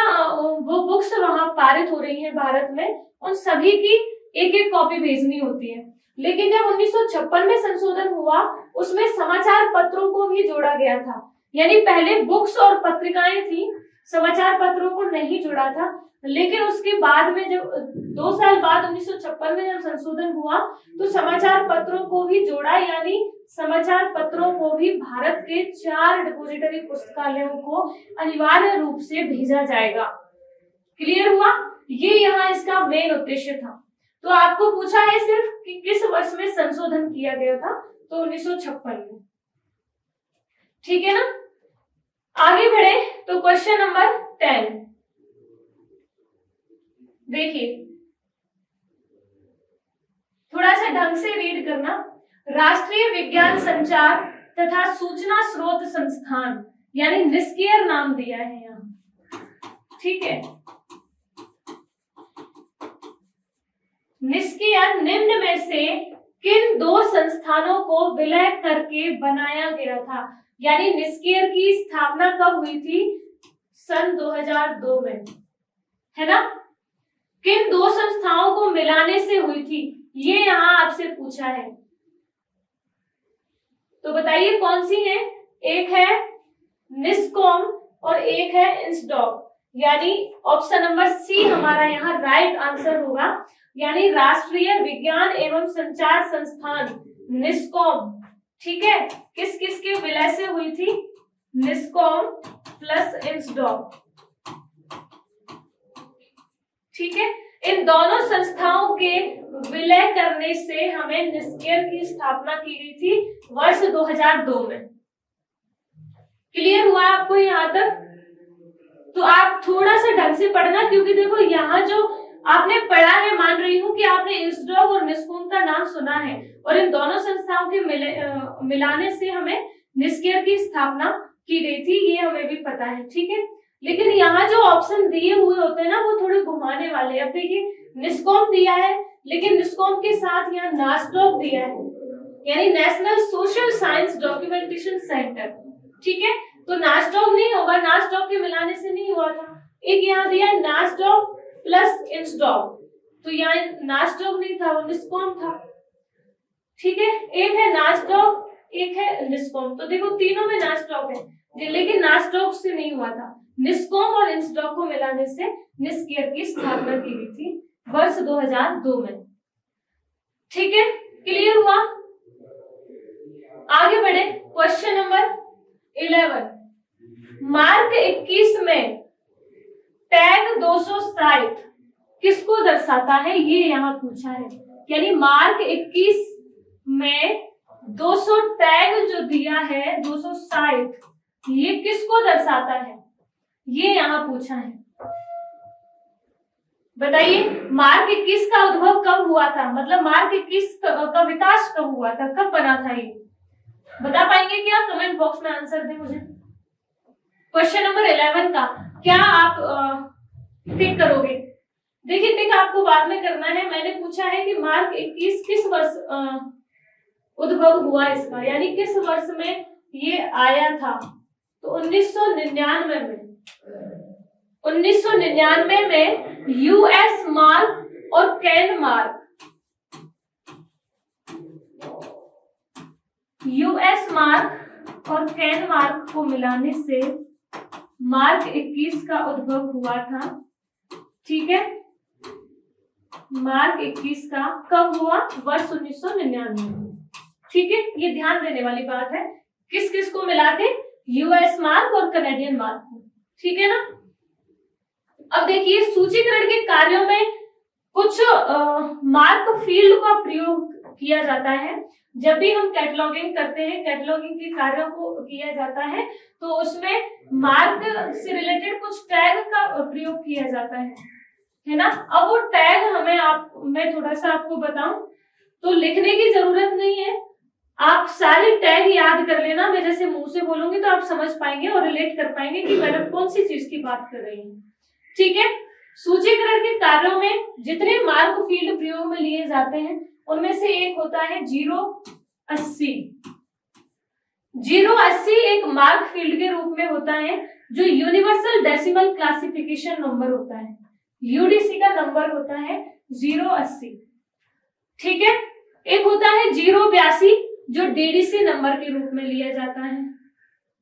Speaker 1: वो बुक्स वहां पारित हो रही है भारत में उन सभी की एक एक कॉपी भेजनी होती है। लेकिन जब 1956 में संशोधन हुआ उसमें समाचार पत्रों को भी जोड़ा गया था। यानी पहले बुक्स और पत्रिकाएं थी, समाचार पत्रों को नहीं जोड़ा था। लेकिन उसके बाद में जब 2 साल बाद 1956 में जब संशोधन हुआ तो समाचार पत्रों को भी जोड़ा, यानी समाचार पत्रों को भी भारत के 4 डिपोजिटरी पुस्तकालयों को अनिवार्य रूप से भेजा जाएगा। क्लियर हुआ? ये यहाँ इसका मेन उद्देश्य था। तो आपको पूछा है सिर्फ कि किस वर्ष में संशोधन किया गया था, तो 1956 में। ठीक है ना? आगे बढ़े तो क्वेश्चन नंबर 10 देखिए, थोड़ा सा ढंग से रीड करना। राष्ट्रीय विज्ञान संचार तथा सूचना स्रोत संस्थान यानी निस्कियर नाम दिया है यहाँ। ठीक है, निस्कियर निम्न में से किन 2 संस्थानों को विलय करके बनाया गया था? यानी निस्कियर की स्थापना कब हुई थी? सन 2002 में, है ना? किन 2 संस्थाओं को मिलाने से हुई थी ये यहां आपसे पूछा है। तो बताइए कौन सी है? एक है निस्कॉम और एक है इंस्डॉक। यानी ऑप्शन नंबर सी हमारा यहाँ राइट आंसर होगा। यानी राष्ट्रीय विज्ञान एवं संचार संस्थान निस्कॉम। ठीक है, किस किस के विलय से हुई थी? निस्कॉम प्लस इंस्डॉक। ठीक है, इन दोनों संस्थाओं के विलय करने से हमें निस्कियर की स्थापना की गई थी वर्ष 2002 में। क्लियर हुआ आपको यहाँ तक? तो आप थोड़ा सा ढंग से पढ़ना, क्योंकि देखो यहाँ जो आपने पढ़ा है, मान रही हूँ कि आपने इंस्डॉक और निस्कॉम का नाम सुना है और इन दोनों संस्थाओं के मिलाने से हमें निस्कियर की स्थापना की गई थी, ये हमें भी पता है। ठीक है, लेकिन यहाँ जो ऑप्शन दिए हुए होते हैं ना वो थोड़े घुमाने वाले। अब देखिए, निस्कॉम दिया है लेकिन निस्कॉम के साथ यहाँ नासडॉक दिया है, यानी national social science documentation centre. ठीक है, तो नासडॉक नहीं होगा, नासडॉक के मिलाने से नहीं हुआ था। एक यहाँ दिया है नासडॉक प्लस इंस्डॉक, तो यहाँ नासडॉक नहीं था, वो निस्कॉम था। ठीक है, एक है नासडॉक, एक है निस्कॉम। तो देखो तीनों में नासडॉक है, लेकिन नासडॉक से नहीं हुआ था। निस्कॉम और इंस्डॉक को मिलाने से निस्कियर की स्थापना की गई थी वर्ष 2002 में। ठीक है, क्लियर हुआ? आगे बढ़े, क्वेश्चन नंबर 11। मार्क 21 में टैग 260 किसको दर्शाता है, ये यहाँ पूछा है। यानी मार्क 21 में 200 टैग जो दिया है 260, ये किसको दर्शाता है, ये यहाँ पूछा है। बताइए, मार्क 21 का उद्भव कब हुआ था? मतलब मार्क 21 का विकास कब हुआ था, कब बना था, ये बता पाएंगे क्या? कमेंट बॉक्स में आंसर दे मुझे। क्वेश्चन नंबर 11 का क्या आप टिक करोगे? देखिए, टिक आपको बाद में करना है। मैंने पूछा है कि मार्क 21 किस वर्ष उद्भव हुआ इसका, यानी किस वर्ष में ये आया था। तो 1999 में यूएस मार्क और कैन मार्क, यूएस मार्क और कैन मार्क को मिलाने से मार्क 21 का उद्भव हुआ था। ठीक है, मार्क 21 का कब हुआ? वर्ष 1999 में। ठीक है, ये ध्यान देने वाली बात है, किस किस को मिला के? यूएस मार्क और कनेडियन मार्क को। ठीक है ना। अब देखिए, सूचीकरण के कार्यों में कुछ मार्क फील्ड का प्रयोग किया जाता है। जब भी हम कैटलॉगिंग करते हैं, कैटलॉगिंग के कार्यों को किया जाता है, तो उसमें मार्क से रिलेटेड कुछ टैग का प्रयोग किया जाता है ना। अब वो टैग मैं थोड़ा सा आपको बताऊं तो लिखने की जरूरत नहीं है, आप सारे टैग याद कर लेना। मैं जैसे मुंह से बोलूंगी तो आप समझ पाएंगे और रिलेट कर पाएंगे कि मैडम कौन सी चीज की बात कर रही है। ठीक है, सूचीकरण के कार्यों में जितने मार्क फील्ड प्रयोग में लिए जाते हैं उनमें से एक होता है 080। 080 एक मार्क फील्ड के रूप में होता है जो यूनिवर्सल डेसिमल क्लासिफिकेशन नंबर होता है, यूडीसी का नंबर होता है 080। ठीक है, एक होता है 082 जो डीडीसी नंबर के रूप में लिया जाता है।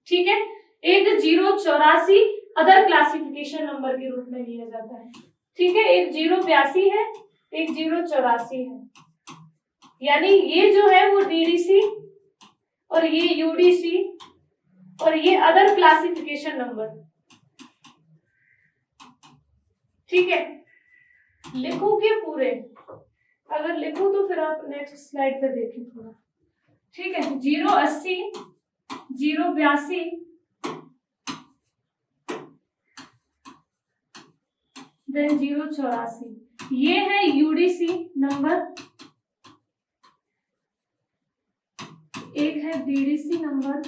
Speaker 1: ठीक है, एक 084 अदर क्लासिफिकेशन नंबर के रूप में लिया जाता है। ठीक है, एक 082 है, एक 084 है, यानी ये जो है वो डीडीसी और ये यूडीसी और ये अदर क्लासिफिकेशन नंबर। ठीक है, लिखोगे पूरे, अगर लिखो तो फिर आप नेक्स्ट स्लाइड पे देखिए थोड़ा। ठीक है, 080, 082, देन 084, ये है यूडीसी नंबर, एक है डीडीसी नंबर,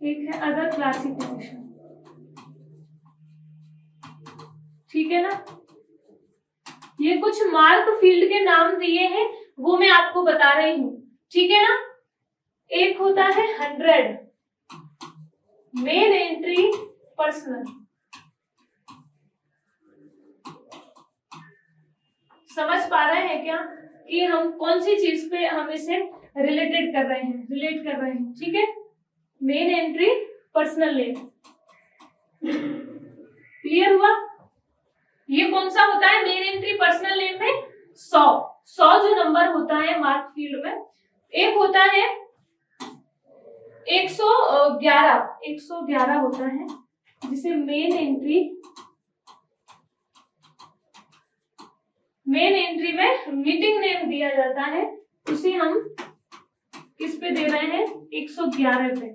Speaker 1: एक है अदर क्लासिफिकेशन। ठीक है ना। ये कुछ मार्क फील्ड के नाम दिए हैं, वो मैं आपको बता रही हूं। ठीक है ना। एक होता है 100, मेन एंट्री पर्सनल। समझ पा रहे हैं क्या कि हम कौन सी चीज पे हम इसे रिलेट कर रहे हैं। ठीक है, main entry personal name. Clear हुआ? ये कौन सा होता है मेन एंट्री पर्सनल नेम में? 100 जो नंबर होता है मार्क फील्ड में। एक होता है 111 होता है जिसे मेन एंट्री में मीटिंग नेम दिया जाता है, उसे हम किस पे दे रहे हैं? 111 पे।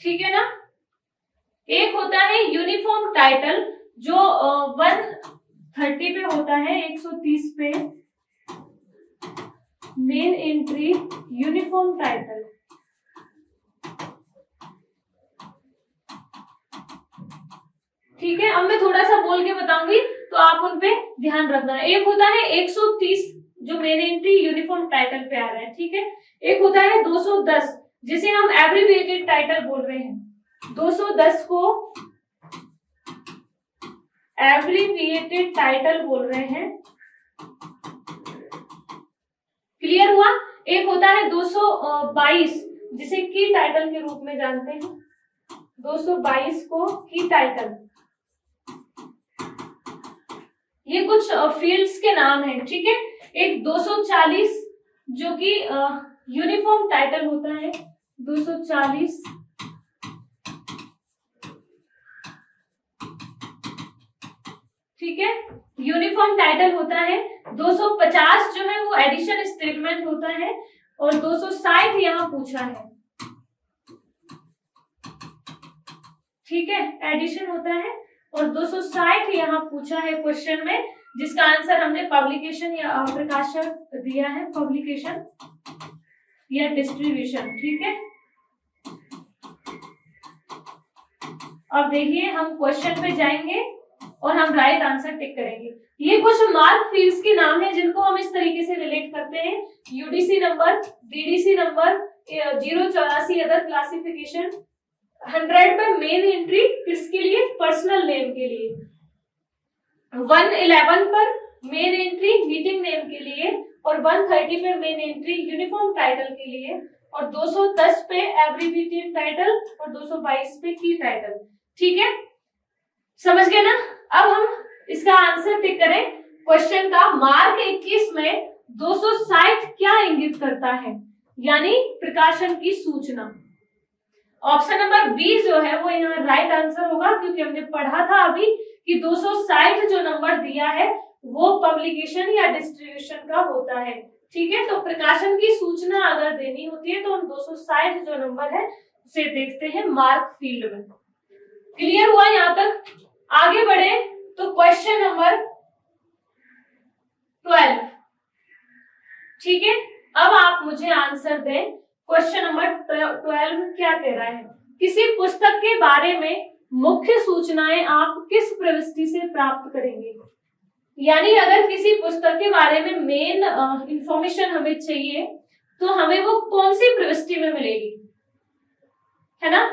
Speaker 1: ठीक है ना। एक होता है यूनिफॉर्म टाइटल जो 130 पे होता है, 130 पे मेन एंट्री यूनिफॉर्म टाइटल। ठीक है, अब मैं थोड़ा सा बोल के बताऊंगी तो आप उन पे ध्यान रखना। एक होता है 130 जो मेन एंट्री यूनिफॉर्म टाइटल पे आ रहा है। ठीक है, एक होता है 210 जिसे हम एब्रिविएटेड टाइटल बोल रहे हैं। 210 को एब्रिविएटेड टाइटल बोल रहे हैं। क्लियर हुआ? एक होता है 222 जिसे की टाइटल के रूप में जानते हैं। 222 को की टाइटल। ये कुछ फील्ड्स के नाम हैं। ठीक है, एक 240 जो कि यूनिफॉर्म टाइटल होता है। 240 ठीक है, यूनिफॉर्म टाइटल होता है। 250 जो है वो एडिशन स्टेटमेंट होता है और 260 यहां पूछा है। ठीक है, एडिशन होता है और 260 यहां पूछा है क्वेश्चन में, जिसका आंसर हमने पब्लिकेशन या प्रकाशक दिया है, पब्लिकेशन या डिस्ट्रीब्यूशन। ठीक है, अब देखिए हम क्वेश्चन पे जाएंगे। और हम राइट आंसर टिक करेंगे। ये कुछ मार्क फील्ड्स के नाम है जिनको हम इस तरीके से रिलेट करते हैं। UDC number, DDC number, 084 other classification, 100 पे मेन एंट्री किसके लिए, पर्सनल नेम के लिए, 111 पर मेन एंट्री मीटिंग नेम के लिए, और 130 पे मेन एंट्री यूनिफॉर्म टाइटल के लिए, और 210 पे एब्रिविएटेड टाइटल, और 222 पे की टाइटल। ठीक है, समझ गए ना। अब हम इसका आंसर टिक करें क्वेश्चन का। मार्क 21 में 260 क्या इंगित करता है, यानी प्रकाशन की सूचना। ऑप्शन नंबर बी जो है वो यहाँ राइट आंसर होगा, क्योंकि हमने पढ़ा था अभी कि 260 जो नंबर दिया है वो पब्लिकेशन या डिस्ट्रीब्यूशन का होता है। ठीक है, तो प्रकाशन की सूचना अगर देनी होती है तो हम 260 जो नंबर है उसे देखते हैं मार्क फील्ड में। क्लियर हुआ यहाँ तक? आगे बढ़े तो क्वेश्चन नंबर 12। ठीक है, अब आप मुझे आंसर दें। क्वेश्चन नंबर 12 क्या कह रहा है, किसी पुस्तक के बारे में मुख्य सूचनाएं आप किस प्रविष्टि से प्राप्त करेंगे। यानी अगर किसी पुस्तक के बारे में मेन इंफॉर्मेशन हमें चाहिए तो हमें वो कौन सी प्रविष्टि में मिलेगी, है ना।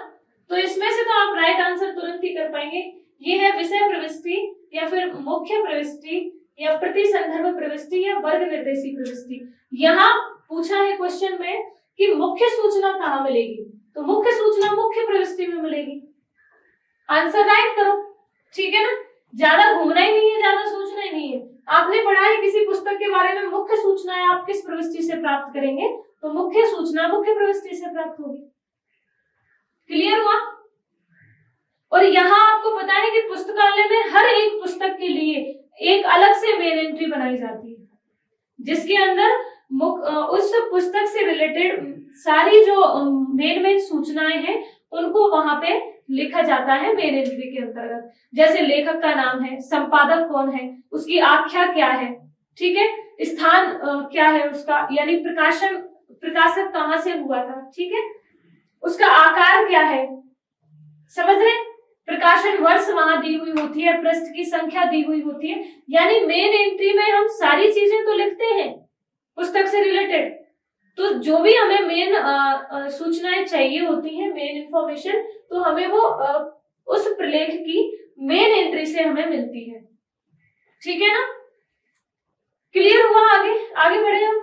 Speaker 1: तो इसमें से तो आप राइट आंसर तुरंत ही कर पाएंगे। ये है विषय प्रविष्टि, या फिर मुख्य प्रविष्टि, या प्रति संदर्भ प्रविष्टि, या वर्ग निर्देशी प्रविष्टि। यहाँ पूछा है क्वेश्चन में कि मुख्य सूचना कहाँ मिलेगी, तो मुख्य सूचना मुख्य प्रविष्टि में मिलेगी। आंसर राइट करो। ठीक है ना, ज्यादा घूमना ही नहीं है, ज्यादा सोचना ही नहीं है। आपने पढ़ा है किसी पुस्तक के बारे में मुख्य सूचनाएं आप किस प्रविष्टि से प्राप्त करेंगे, तो मुख्य सूचना मुख्य प्रविष्टि से प्राप्त होगी। क्लियर हुआ? और यहाँ आपको पता है कि पुस्तकालय में हर एक पुस्तक के लिए एक अलग से मेन एंट्री बनाई जाती है, जिसके अंदर उस पुस्तक से रिलेटेड सारी जो मेन सूचनाएं हैं उनको वहां पे लिखा जाता है मेन एंट्री के अंतर्गत। जैसे लेखक का नाम है, संपादक कौन है, उसकी आख्या क्या है, ठीक है, स्थान क्या है उसका, यानी प्रकाशक कहाँ से हुआ था, ठीक है, उसका आकार क्या है, समझ रहे, प्रकाशन वर्ष वहां दी हुई होती है, पृष्ठ की संख्या दी हुई होती है। यानी मेन एंट्री में हम सारी चीजें तो लिखते हैं पुस्तक से रिलेटेड, तो जो भी हमें मेन सूचनाएं चाहिए होती हैं, मेन इंफॉर्मेशन, तो हमें वो उस प्रलेख की मेन एंट्री से हमें मिलती है। ठीक है ना, क्लियर हुआ? आगे बढ़े हम।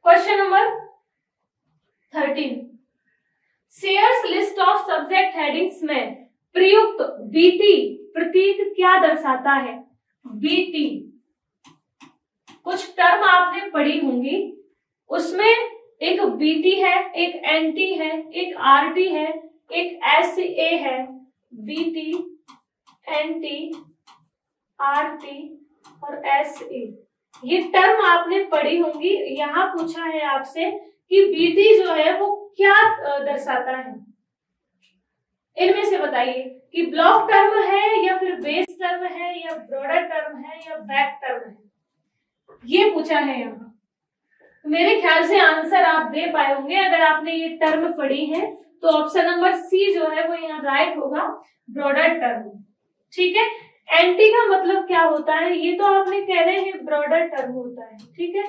Speaker 1: Question number 13, shares list of subject headings में प्रयुक्त बीटी प्रतीक क्या दर्शाता है। बीटी कुछ टर्म आपने पढ़ी होंगी, उसमें एक बीटी है, एक एनटी है, एक आरटी है, एक एसए है। बीटी, एनटी, आरटी और एसए, ये टर्म आपने पढ़ी होंगी। यहाँ पूछा है आपसे कि बीटी जो है वो क्या दर्शाता है, इनमें से बताइए कि ब्लॉक टर्म है, या फिर बेस टर्म है, या ब्रॉडर टर्म है, या बैक टर्म है, ये पूछा है यहाँ। मेरे ख्याल से आंसर आप दे पाए होंगे अगर आपने ये टर्म पढ़ी है, तो ऑप्शन नंबर सी जो है वो यहाँ राइट होगा, ब्रॉडर टर्म। ठीक है, एंटी का मतलब क्या होता है, ये तो आपने कह रहे हैं ब्रॉडर टर्म होता है। ठीक है,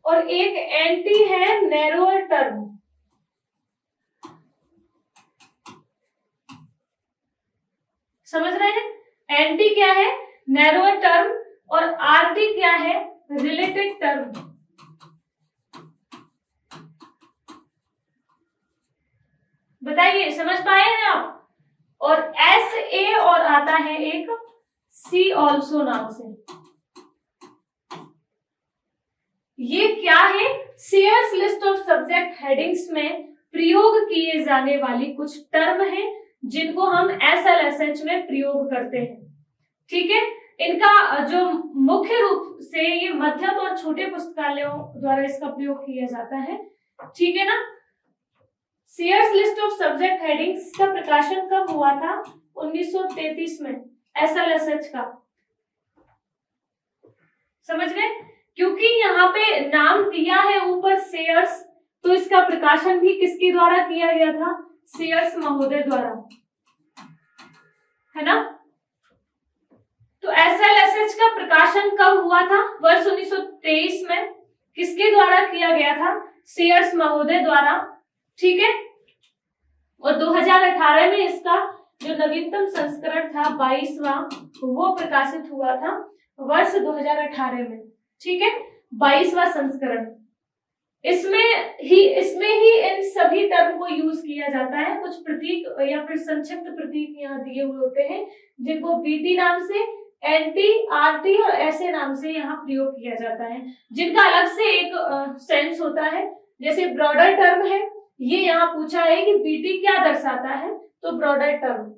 Speaker 1: और एक एंटी है नैरोअर टर्म। समझ रहे हैं, एंटी क्या है, नैरोअर टर्म, और आरटी क्या है, रिलेटेड टर्म। बताइए, समझ पाए हैं आप? और एस ए और आता है एक सी ऑल्सो नाम से। ये क्या है, shares list of subject headings में प्रयोग किए जाने वाली कुछ टर्म हैं जिनको हम एसएलएसएच में प्रयोग करते हैं। ठीक है, इनका जो मुख्य रूप से ये मध्यम और छोटे पुस्तकालयों द्वारा इसका प्रयोग किया जाता है। ठीक है ना, shares list of subject headings का प्रकाशन कब हुआ था, 1933 में, एसएलएसएच का। समझ गए, क्योंकि यहाँ पे नाम दिया है ऊपर शेयर्स, तो इसका प्रकाशन भी किसके द्वारा किया गया था, सीयर्स महोदय द्वारा, है ना। तो SLSH का प्रकाशन कब हुआ था? वर्ष 1923 में। किसके द्वारा किया गया था? सीयर्स महोदय द्वारा, ठीक है। और 2018 में इसका जो नवीनतम संस्करण था 22वां, वो प्रकाशित हुआ था वर्ष 2018 में, ठीक है। 22वां संस्करण। इसमें ही इन सभी टर्म को यूज किया जाता है। कुछ प्रतीक या फिर संक्षिप्त प्रतीक यहाँ दिए हुए होते हैं, जिनको BT नाम से, NT, RT और ऐसे नाम से यहाँ प्रयोग किया जाता है, जिनका अलग से एक सेंस होता है। जैसे ब्रॉडर टर्म है, ये यहाँ पूछा है कि BT क्या दर्शाता है, तो ब्रॉडर टर्म,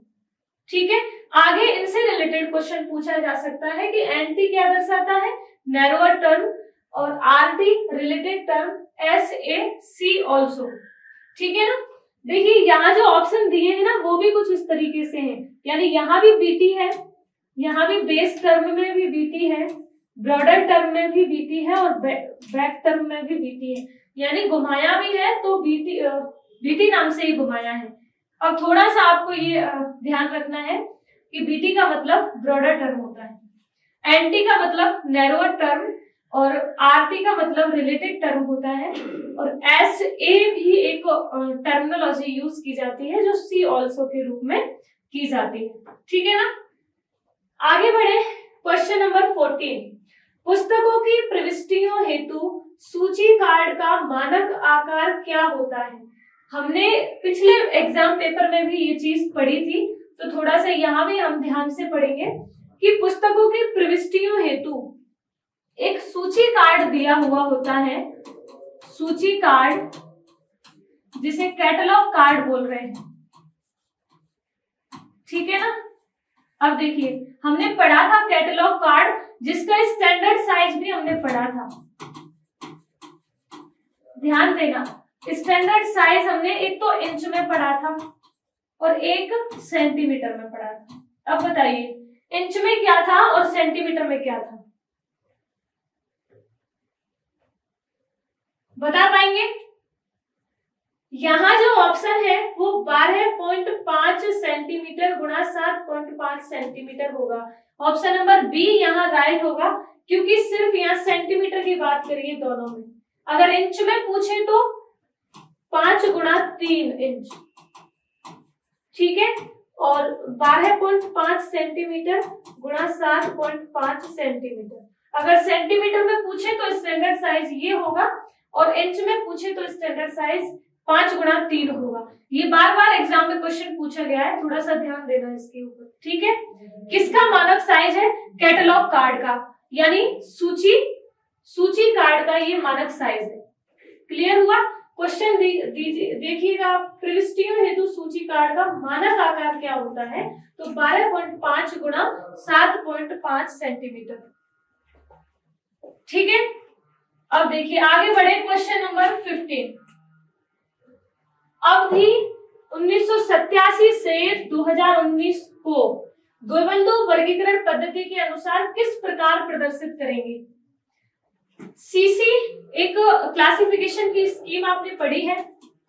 Speaker 1: ठीक है। आगे इनसे रिलेटेड क्वेश्चन पूछा जा सकता है कि NT क्या दर्शाता है, नैरोअर टर्म, और RT related term SAC also, ठीक है ना। देखिए यहाँ जो ऑप्शन दिए हैं ना, वो भी कुछ इस तरीके से हैं, यानी यहाँ भी BT है, यहाँ भी बेस टर्म में भी BT है, ब्रॉडर टर्म में भी BT है, और बैक टर्म में भी BT है, यानी घुमाया भी है तो BT नाम से ही घुमाया है। अब थोड़ा सा आपको ये ध्यान रखना है कि BT का मतलब ब्रॉडर टर्म होता है, NT का मतलब नैरोअर टर्म, और RT का मतलब रिलेटेड टर्म होता है, और SA भी एक टर्मिनोलॉजी यूज की जाती है जो C ऑल्सो के रूप में की जाती है, ठीक है ना। आगे बढ़े, क्वेश्चन नंबर 14। पुस्तकों की प्रविष्टियों हेतु सूची कार्ड का मानक आकार क्या होता है? हमने पिछले एग्जाम पेपर में भी ये चीज पढ़ी थी, तो थोड़ा सा यहाँ भी हम ध्यान से पढ़ेंगे कि पुस्तकों की प्रविष्टियों हेतु एक सूची कार्ड दिया हुआ होता है, सूची कार्ड, जिसे कैटलॉग कार्ड बोल रहे हैं, ठीक है ना। अब देखिए, हमने पढ़ा था कैटलॉग कार्ड, जिसका स्टैंडर्ड साइज भी हमने पढ़ा था, ध्यान देना। स्टैंडर्ड साइज हमने एक तो इंच में पढ़ा था और एक सेंटीमीटर में पढ़ा था। अब बताइए, इंच में क्या था और सेंटीमीटर में क्या था, बता पाएंगे? यहाँ जो ऑप्शन है वो 12.5 सेंटीमीटर गुणा 7.5 सेंटीमीटर होगा। ऑप्शन नंबर बी यहाँ राइट होगा, क्योंकि सिर्फ यहाँ सेंटीमीटर की बात करिए दोनों में। अगर इंच में पूछे तो 5 गुणा 3 इंच, ठीक है, और 12.5 सेंटीमीटर गुणा 7.5 सेंटीमीटर। अगर सेंटीमीटर में पूछे तो स्टैंडर्ड साइज ये होगा, और इंच में पूछे तो स्टैंडर्ड साइज 5 गुणा 3 होगा। ये बार बार एग्जाम में क्वेश्चन पूछा गया है, थोड़ा सा ध्यान देना इसके ऊपर, ठीक है। किसका मानक साइज है? कैटलॉग कार्ड का, यानी सूची कार्ड का ये मानक साइज है। क्लियर हुआ? क्वेश्चन देखिएगा, प्रविष्टियों हेतु सूची कार्ड का मानक आकार क्या होता है, तो 12.5 गुणा 7.5 सेंटीमीटर, ठीक है। अब देखिए आगे बढ़े, क्वेश्चन नंबर 15। अवधि 1987 से 2019 को द्विबिंदु वर्गीकरण पद्धति के अनुसार किस प्रकार प्रदर्शित करेंगे? CC एक क्लासिफिकेशन की स्कीम आपने पढ़ी है,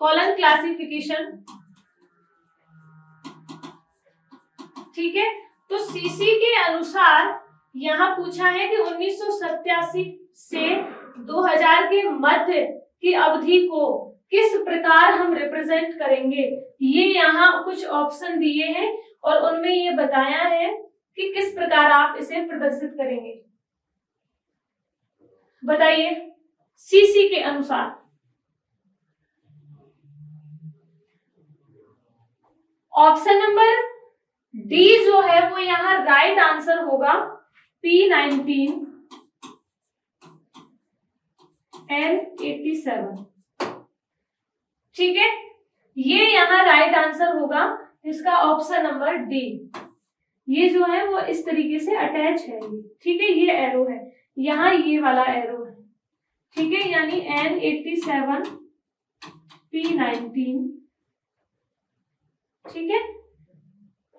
Speaker 1: कॉलम क्लासिफिकेशन, ठीक है। तो CC के अनुसार यहाँ पूछा है कि 1987 से 2000 के मध्य की अवधि को किस प्रकार हम रिप्रेजेंट करेंगे। ये यहाँ कुछ ऑप्शन दिए हैं और उनमें ये बताया है कि किस प्रकार आप इसे प्रदर्शित करेंगे। बताइए CC के अनुसार। ऑप्शन नंबर डी जो है वो यहाँ राइट आंसर होगा, P19 N87, ठीक है। ये यहाँ राइट आंसर होगा इसका, ऑप्शन नंबर डी। ये जो है वो इस तरीके से अटैच है, ठीक है, ये एरो है, यहाँ ये वाला एरो है, ठीक है, यानी N87 P19, ठीक है।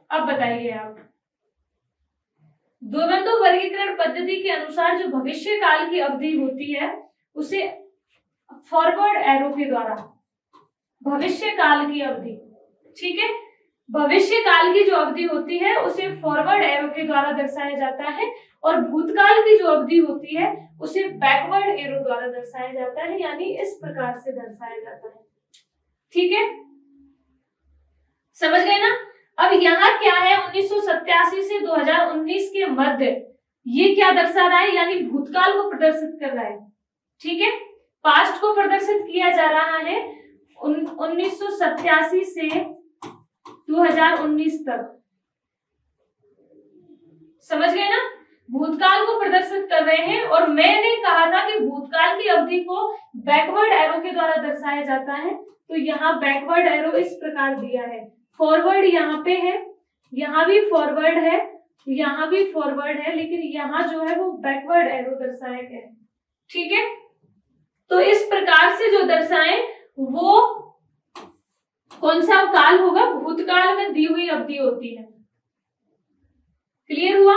Speaker 1: अब बताइए आप, द्विबिंदु वर्गीकरण पद्धति के अनुसार जो भविष्य काल की अवधि होती है उसे फॉरवर्ड एरो के द्वारा भविष्य काल की अवधि, ठीक है। भविष्य काल की जो अवधि होती है उसे फॉरवर्ड एरो के द्वारा दर्शाया जाता है और भूतकाल की जो अवधि होती है उसे बैकवर्ड एरो द्वारा दर्शाया जाता है, यानी इस प्रकार से दर्शाया जाता है। ठीक है, समझ गए ना। अब यहाँ क्या है, 1987 से 2019 के मध्य ये क्या दर्शा रहा है, यानी भूतकाल को प्रदर्शित कर रहा है। ठीक है, पास्ट को प्रदर्शित किया जा रहा है 1987 से 2019 तक। समझ गए ना, भूतकाल को प्रदर्शित कर रहे हैं। और मैंने कहा था कि भूतकाल की अवधि को बैकवर्ड एरो के द्वारा दर्शाया जाता है, तो यहाँ बैकवर्ड एरो इस प्रकार दिया है। फॉरवर्ड यहाँ पे है, यहाँ भी फॉरवर्ड है, यहाँ भी फॉरवर्ड है, लेकिन यहाँ जो है वो बैकवर्ड एरो दर्शाया गया है। ठीक है, तो इस प्रकार से जो दर्शाएं वो कौन सा काल होगा, भूतकाल में दी हुई अवधि होती है। क्लियर हुआ।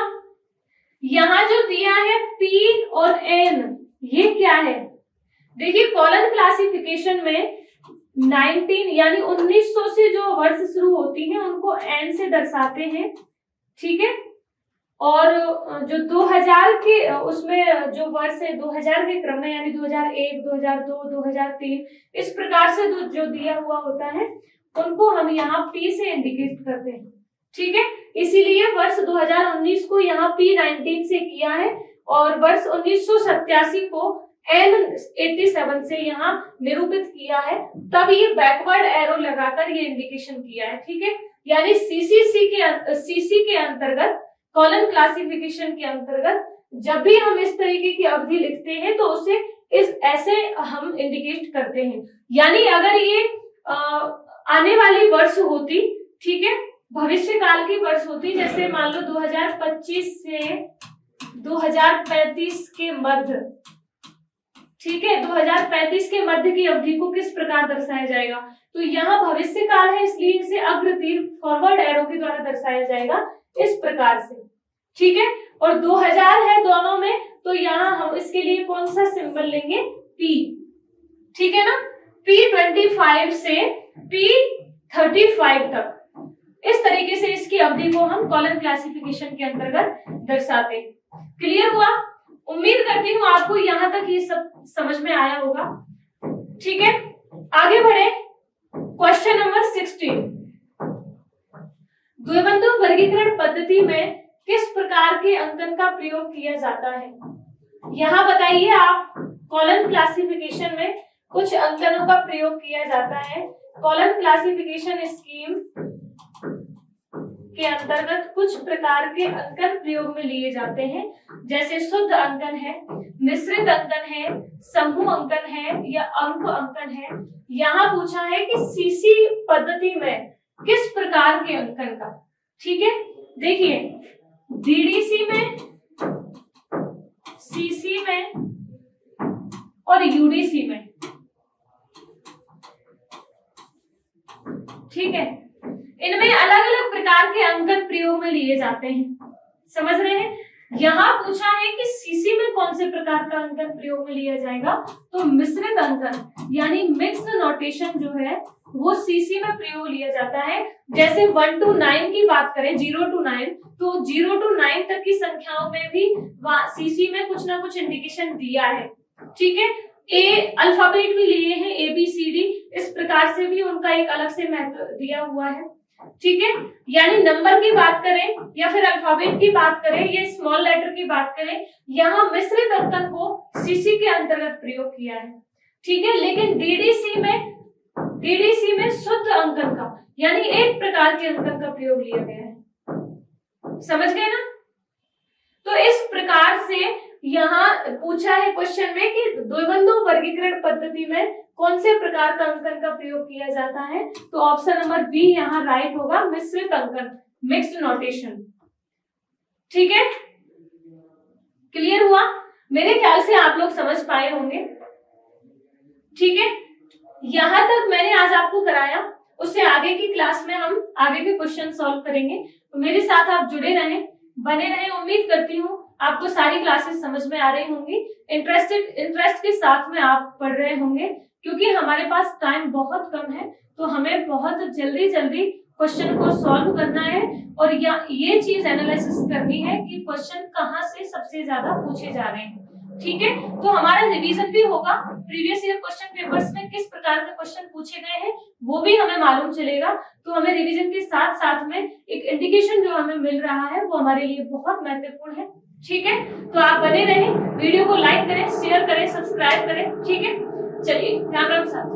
Speaker 1: यहां जो दिया है P और N, ये क्या है, देखिए कॉलन क्लासिफिकेशन में 19 यानी 1900 से जो वर्ष शुरू होती हैं उनको N से दर्शाते हैं। ठीक है, और जो 2000 के उसमें जो वर्ष है 2000 के क्रम में, यानी 2001, 2002, 2003 इस प्रकार से जो दिया हुआ होता है उनको हम यहाँ P से इंडिकेट करते हैं। ठीक है, इसीलिए वर्ष 2019 को यहाँ P19 से किया है और वर्ष 1987 को N87 से यहाँ निरूपित किया है, तब ये बैकवर्ड एरो लगाकर ये इंडिकेशन किया है। ठीक है, यानी सीसी के अंतर्गत, कॉलन क्लासिफिकेशन के अंतर्गत जब भी हम इस तरीके की अवधि लिखते हैं तो उसे इस ऐसे हम इंडिकेट करते हैं। यानी अगर ये आने वाली वर्ष होती, ठीक है, भविष्य काल की वर्ष होती, जैसे मान लो 2025 से 2035 के मध्य, ठीक है, 2035 के मध्य की अवधि को किस प्रकार दर्शाया जाएगा, तो यहाँ भविष्य काल है इसलिए इसे अग्रतीर फॉरवर्ड एरो के द्वारा दर्शाया जाएगा इस प्रकार से। ठीक है, और 2000 है दोनों में, तो यहाँ हम इसके लिए कौन सा सिंबल लेंगे, P। ठीक है ना, P25 से P35 तक, इस तरीके से इसकी अवधि को हम कॉलन क्लासिफिकेशन के अंतर्गत दर्शाते हैं। क्लियर हुआ। उम्मीद करती हूँ आपको यहाँ तक ये सब समझ में आया होगा। ठीक है, आगे बढ़े। क्वेश्चन नंबर 16, द्विबंधु वर्गीकरण पद्धति में किस प्रकार के अंकन का प्रयोग किया जाता है। यहाँ बताइए आप, कॉलन क्लासिफिकेशन में कुछ अंकनों का प्रयोग किया जाता है। कॉलन क्लासिफिकेशन स्कीम के अंतर्गत कुछ प्रकार के अंकन प्रयोग में लिए जाते हैं, जैसे शुद्ध अंकन है, मिश्रित अंकन है, समूह अंकन है या अंक अंकन है। यहाँ पूछा है कि सीसी पद्धति में किस प्रकार के अंकन का। ठीक है, देखिए डीडीसी में, सीसी में और यूडीसी में। ठीक है, इनमें अलग अलग प्रकार के अंकन प्रयोग में लिए जाते हैं। समझ रहे हैं। यहाँ पूछा है कि सीसी में कौन से प्रकार का अंकन प्रयोग में लिया जाएगा, तो मिश्रित अंकन यानी मिक्स्ड नोटेशन जो है वो सीसी में प्रयोग लिया जाता है। जैसे 1 to 9 की बात करें, 0 to 9, तो 0 to 9 तक की संख्याओं में भी सीसी में कुछ ना कुछ इंडिकेशन दिया है। ठीक है, ए अल्फाबेट भी लिए हैं, ABCD, इस प्रकार से भी उनका एक अलग से महत्व दिया हुआ है। ठीक है, यानी नंबर की बात करें या फिर अल्फाबेट की बात करें या स्मॉल लेटर की बात करें, यहाँ मिश्रित अंकन को सीसी के अंतर्गत प्रयोग किया है। ठीक है, लेकिन डीडीसी में शुद्ध अंकन का यानी एक प्रकार के अंकन का प्रयोग लिया गया है। समझ गए ना। तो इस प्रकार से यहाँ पूछा है क्वेश्चन में कि द्विबंधु वर्गीकरण पद्धति में कौन से प्रकार का अंकन का प्रयोग किया जाता है, तो ऑप्शन नंबर बी यहाँ राइट होगा, मिश्रित अंकन, मिक्स्ड नोटेशन। ठीक है, क्लियर हुआ। मेरे ख्याल से आप लोग समझ पाए होंगे। ठीक है, यहां तक मैंने आज आपको कराया, उससे आगे की क्लास में हम आगे के क्वेश्चन सॉल्व करेंगे। तो मेरे साथ आप जुड़े रहें, बने रहें। उम्मीद करती हूँ आपको सारी क्लासेस समझ में आ रही होंगी, इंटरेस्ट के साथ में आप पढ़ रहे होंगे। क्योंकि हमारे पास टाइम बहुत कम है, तो हमें बहुत जल्दी जल्दी क्वेश्चन को सॉल्व करना है और ये चीज एनालिसिस करनी है कि क्वेश्चन कहाँ से सबसे ज्यादा पूछे जा रहे हैं। ठीक है, तो हमारा रिवीजन भी होगा, प्रीवियस ईयर क्वेश्चन पेपर्स में किस प्रकार के क्वेश्चन पूछे गए हैं वो भी हमें मालूम चलेगा। तो हमें रिवीजन के साथ साथ में एक इंडिकेशन जो हमें मिल रहा है वो हमारे लिए बहुत महत्वपूर्ण है। ठीक है, तो आप बने रहें, वीडियो को लाइक करें, शेयर करें, सब्सक्राइब करें। ठीक है, चलिए राम राम साथ।